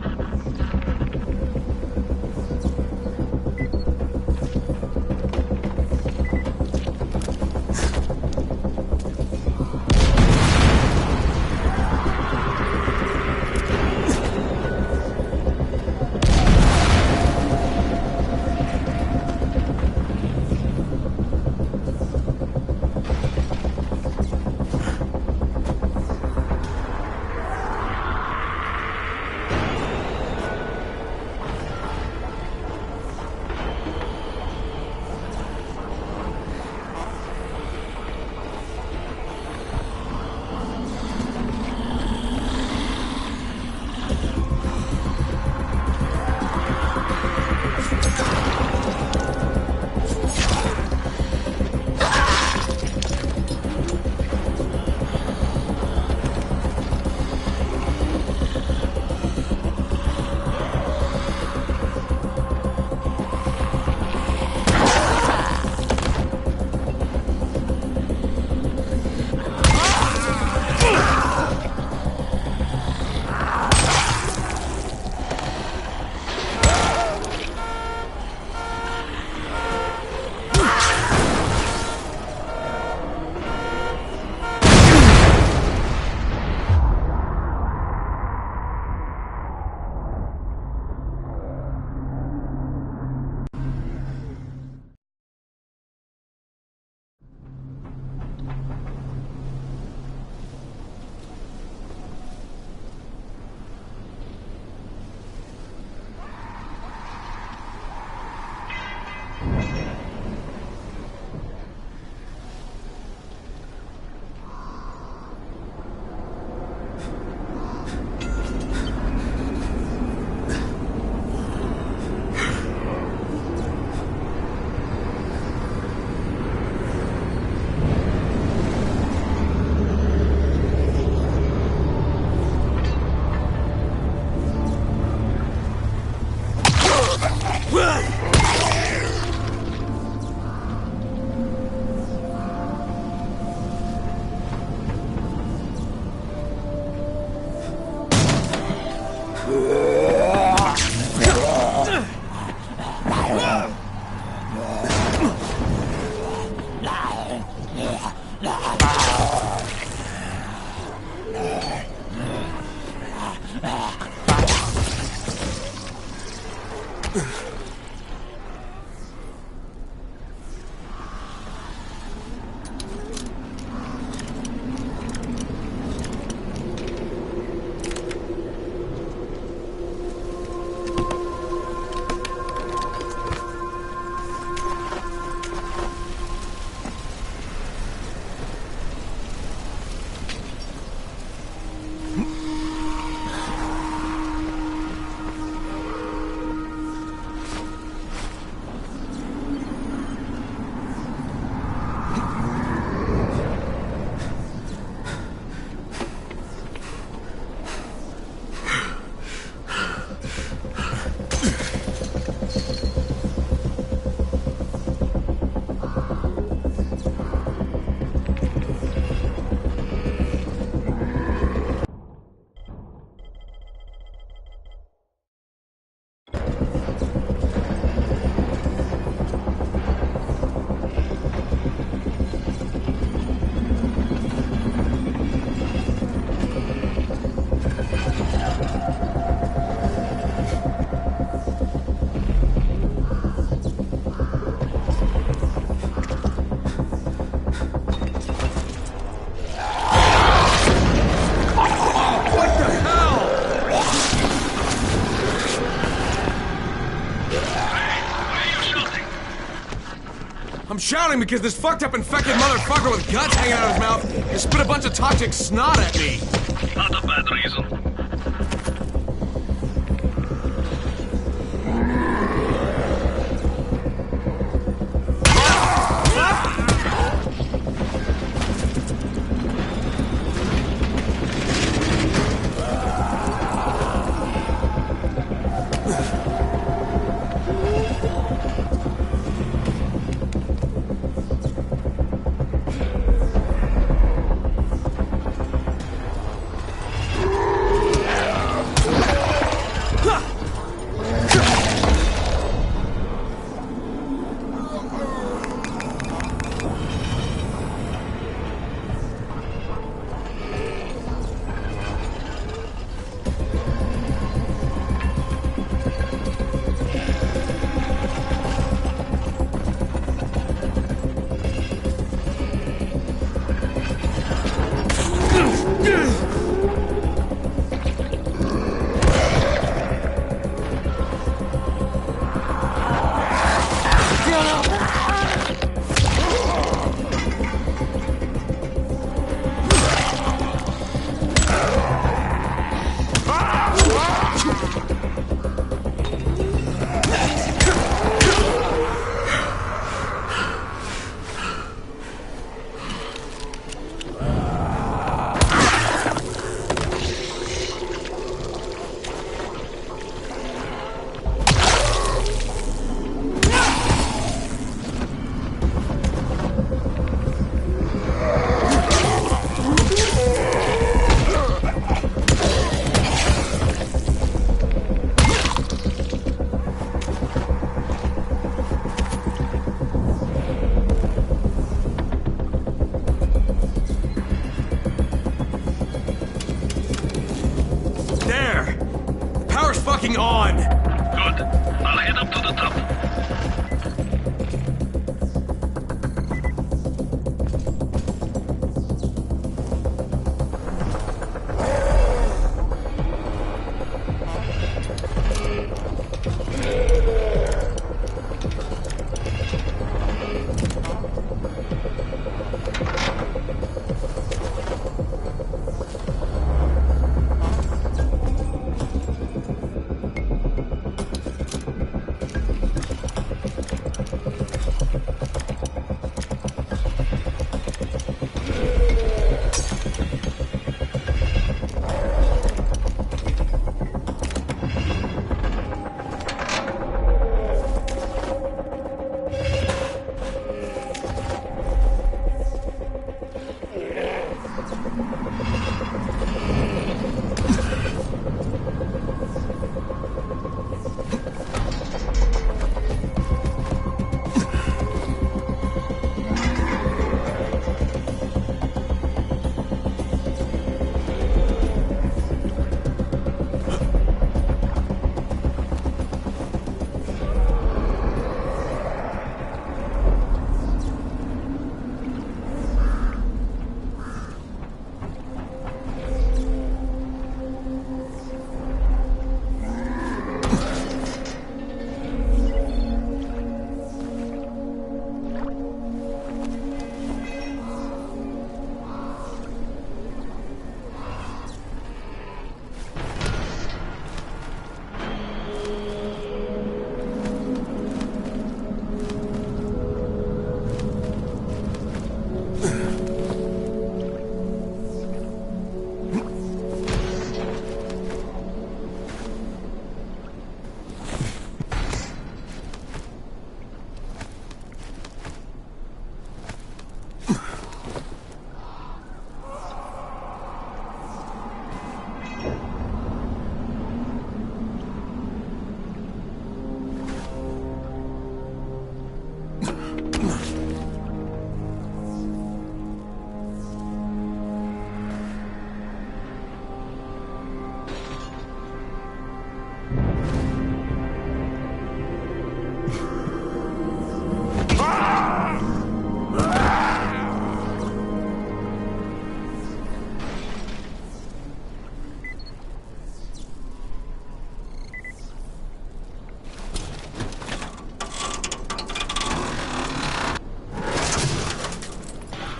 I'm shouting because this fucked up infected motherfucker with guts hanging out of his mouth just spit a bunch of toxic snot at me. Not a bad reason. On! Good. I'll head up to the top.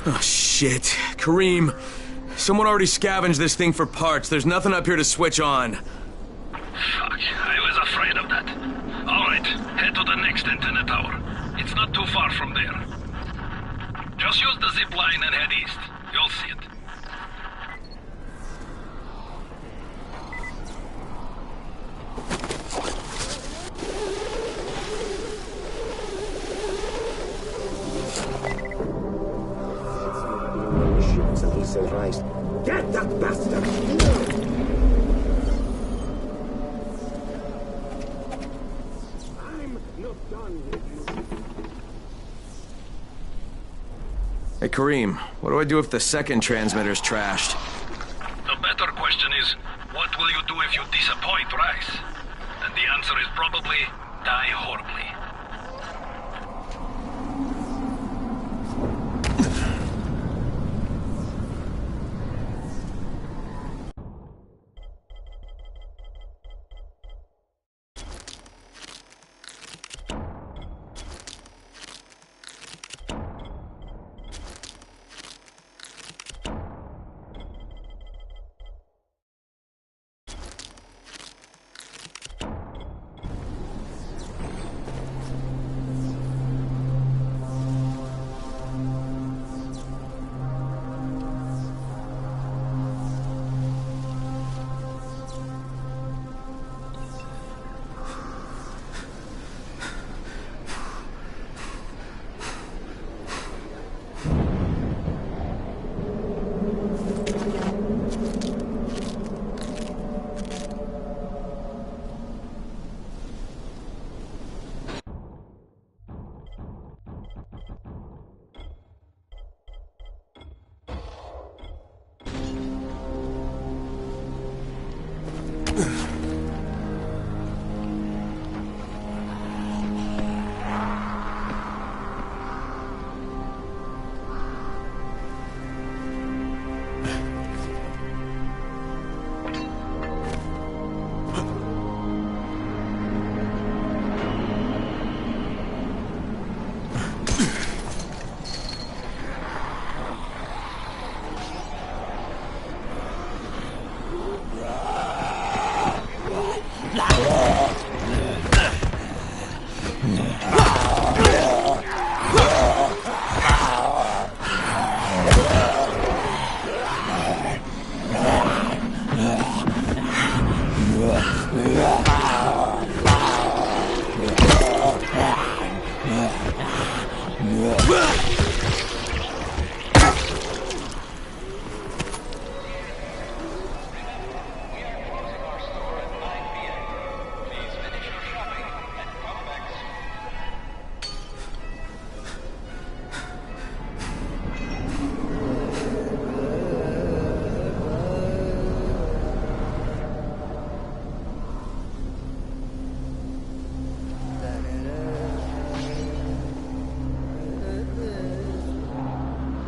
Oh, shit. Kareem, someone already scavenged this thing for parts. There's nothing up here to switch on. Fuck, I was afraid of that. Alright, head to the next antenna tower. It's not too far from there. Just use the zip line and head east. You'll see it. Get that bastard! I'm not done with you. Hey, Kareem, what do I do if the second transmitter's trashed? The better question is, what will you do if you disappoint Rice? And the answer is probably die horribly.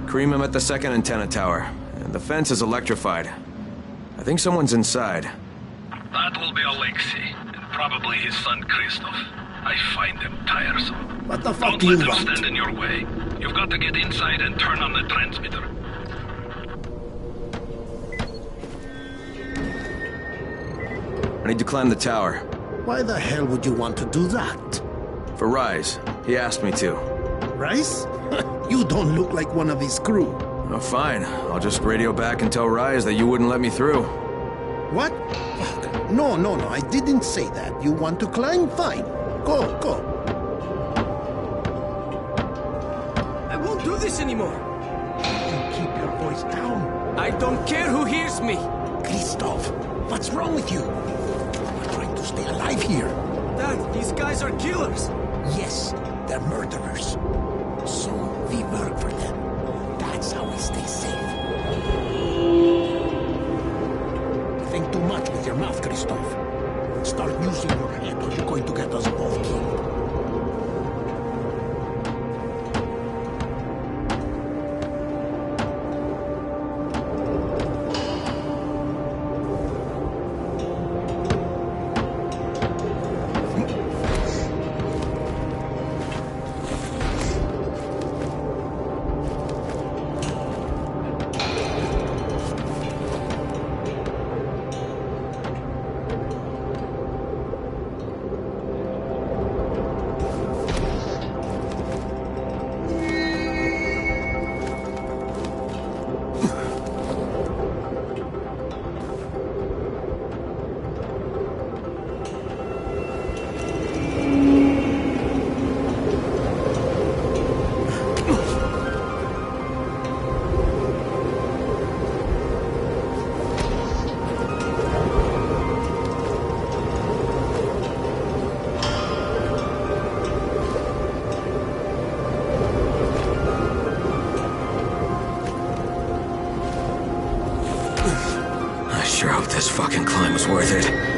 Kareem, I'm at the second antenna tower. The fence is electrified. I think someone's inside. That will be Alexei, and probably his son Christoph. I find them tiresome. What the fuck Don't do you let them want? stand in your way. You've got to get inside and turn on the transmitter. I need to climb the tower. Why the hell would you want to do that? For Rise. He asked me to. Rice? You don't look like one of his crew. Oh, fine. I'll just radio back and tell Rise that you wouldn't let me through. What? Fuck. No, I didn't say that. You want to climb? Fine. Go. I won't do this anymore. You keep your voice down. I don't care who hears me. Christoph, what's wrong with you? We're trying to stay alive here. Dad, these guys are killers. Yes, they're murderers. So we work for them. That's how we stay safe. You think too much with your mouth, Christoph. Start using your head or you're going to get us both killed. This fucking climb was worth it.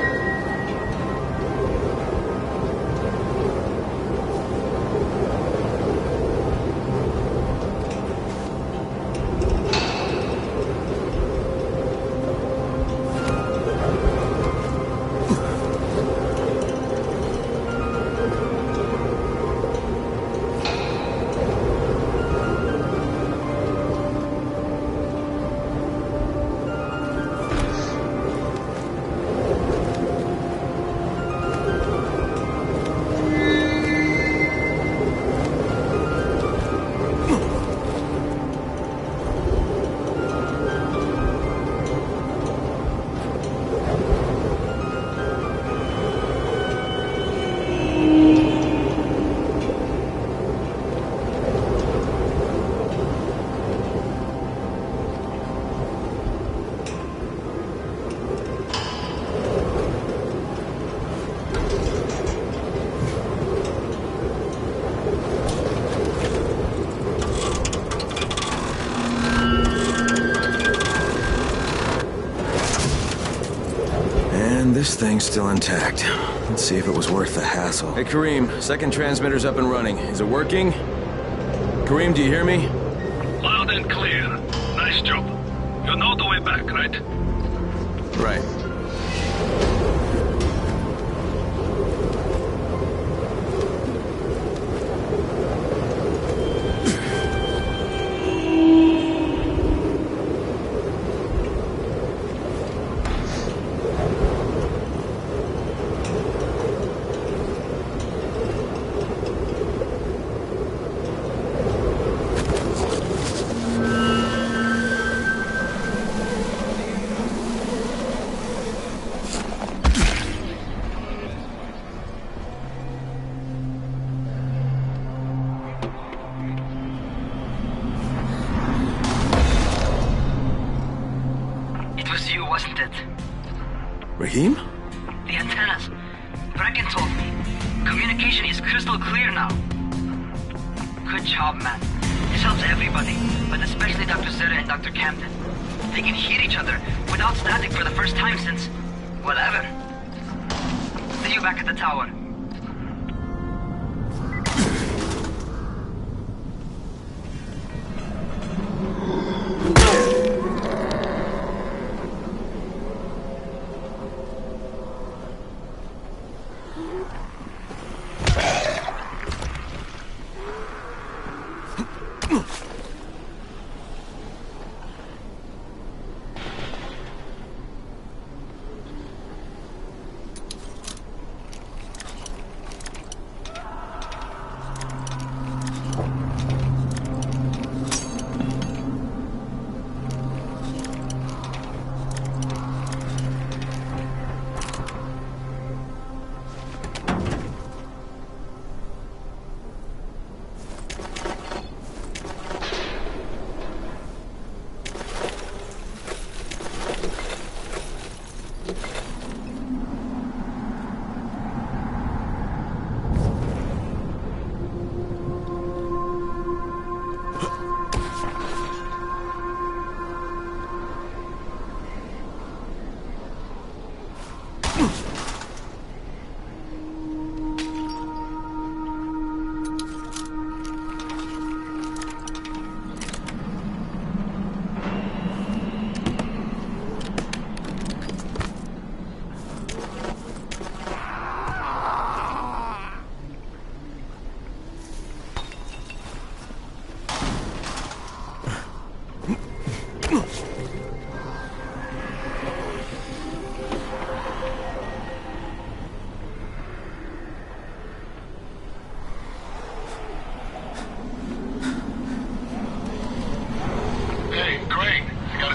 This thing's still intact. Let's see if it was worth the hassle. Hey, Kareem, second transmitter's up and running. Is it working? Kareem, do you hear me? Loud and clear. Nice job. You know the way back, right? Right. Wasn't it? Raheem? The antennas. Brecken told me. Communication is crystal clear now. Good job, man. This helps everybody, but especially Dr. Zeta and Dr. Camden. They can hear each other without static for the first time since... well, ever. See you back at the tower.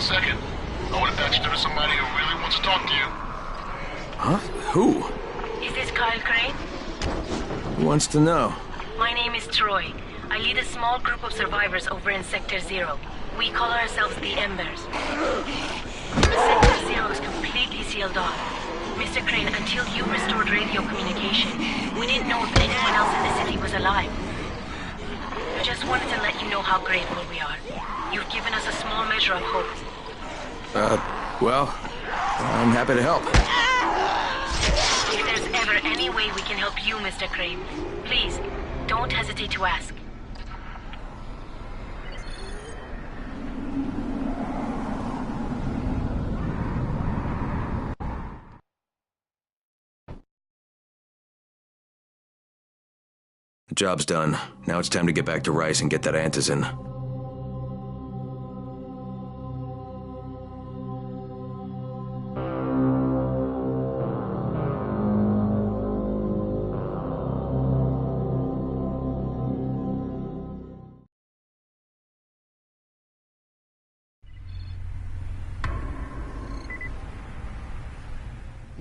second. I want to patch you through to somebody who really wants to talk to you. Huh? Who? Is this Kyle Crane? Who wants to know? My name is Troy. I lead a small group of survivors over in Sector Zero. We call ourselves the Embers. Sector Zero is completely sealed off. Mr. Crane, until you restored radio communication, we didn't know if anyone else in the city was alive. I just wanted to let you know how grateful we are. You've given us a small measure of hope. Well, I'm happy to help. If there's ever any way we can help you, Mr. Crane, please, don't hesitate to ask. The job's done. Now it's time to get back to Rice and get that antizin.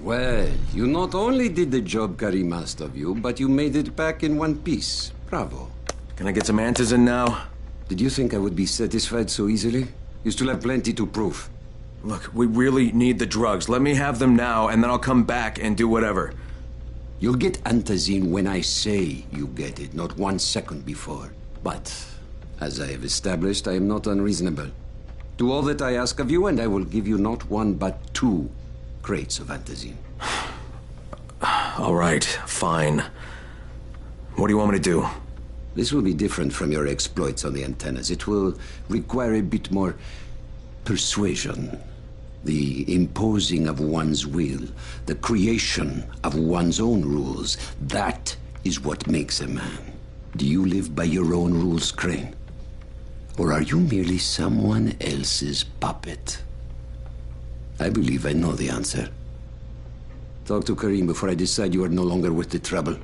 Well, you not only did the job Karim asked of you, but you made it back in one piece. Bravo. Can I get some antizin now? Did you think I would be satisfied so easily? You still have plenty to prove. Look, we really need the drugs. Let me have them now, and then I'll come back and do whatever. You'll get antizin when I say you get it, not 1 second before. But, as I have established, I am not unreasonable. Do all that I ask of you, and I will give you not 1 but 2 crates of antizin. All right, fine. What do you want me to do? This will be different from your exploits on the antennas. It will require a bit more persuasion. The imposing of one's will, the creation of one's own rules. That is what makes a man. Do you live by your own rules, Crane? Or are you merely someone else's puppet? I believe I know the answer. Talk to Karim before I decide you are no longer worth the trouble.